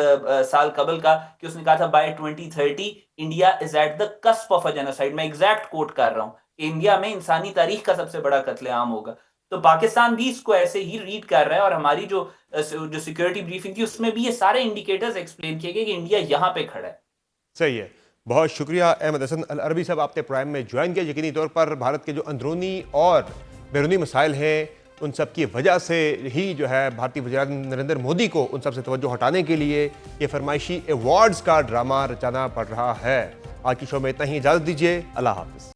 साल कबल का, कि उसने कहा था by 2030 India is at the cusp of a genocide. मैं एग्जैक्ट कोट कर रहा हूं, इंडिया में इंसानी तारीख का सबसे बड़ा कत्लेआम होगा। तो पाकिस्तान भी इसको ऐसे ही रीड कर रहा है। और हमारी जो सिक्योरिटी ब्रीफिंग थी उसमें भी ये सारे इंडिकेटर्स एक्सप्लेन किए गए कि इंडिया यहां पे खड़ा है। सही है, बहुत शुक्रिया अहमद हसन अल अरबी साहब, आपने प्राइम में ज्वाइन किया। यकीनी तौर पर भारत के जो अंदरूनी और बैरूनी मसाइल हैं उन सब की वजह से ही जो है भारतीय वज़ीर-ए-आज़म नरेंद्र मोदी को उन सब से तवज्जो हटाने के लिए ये फरमाइशी अवार्ड्स का ड्रामा रचाना पड़ रहा है। आज की शो में इतना ही, इजाज़त दीजिए, अल्लाह हाफ़िज़।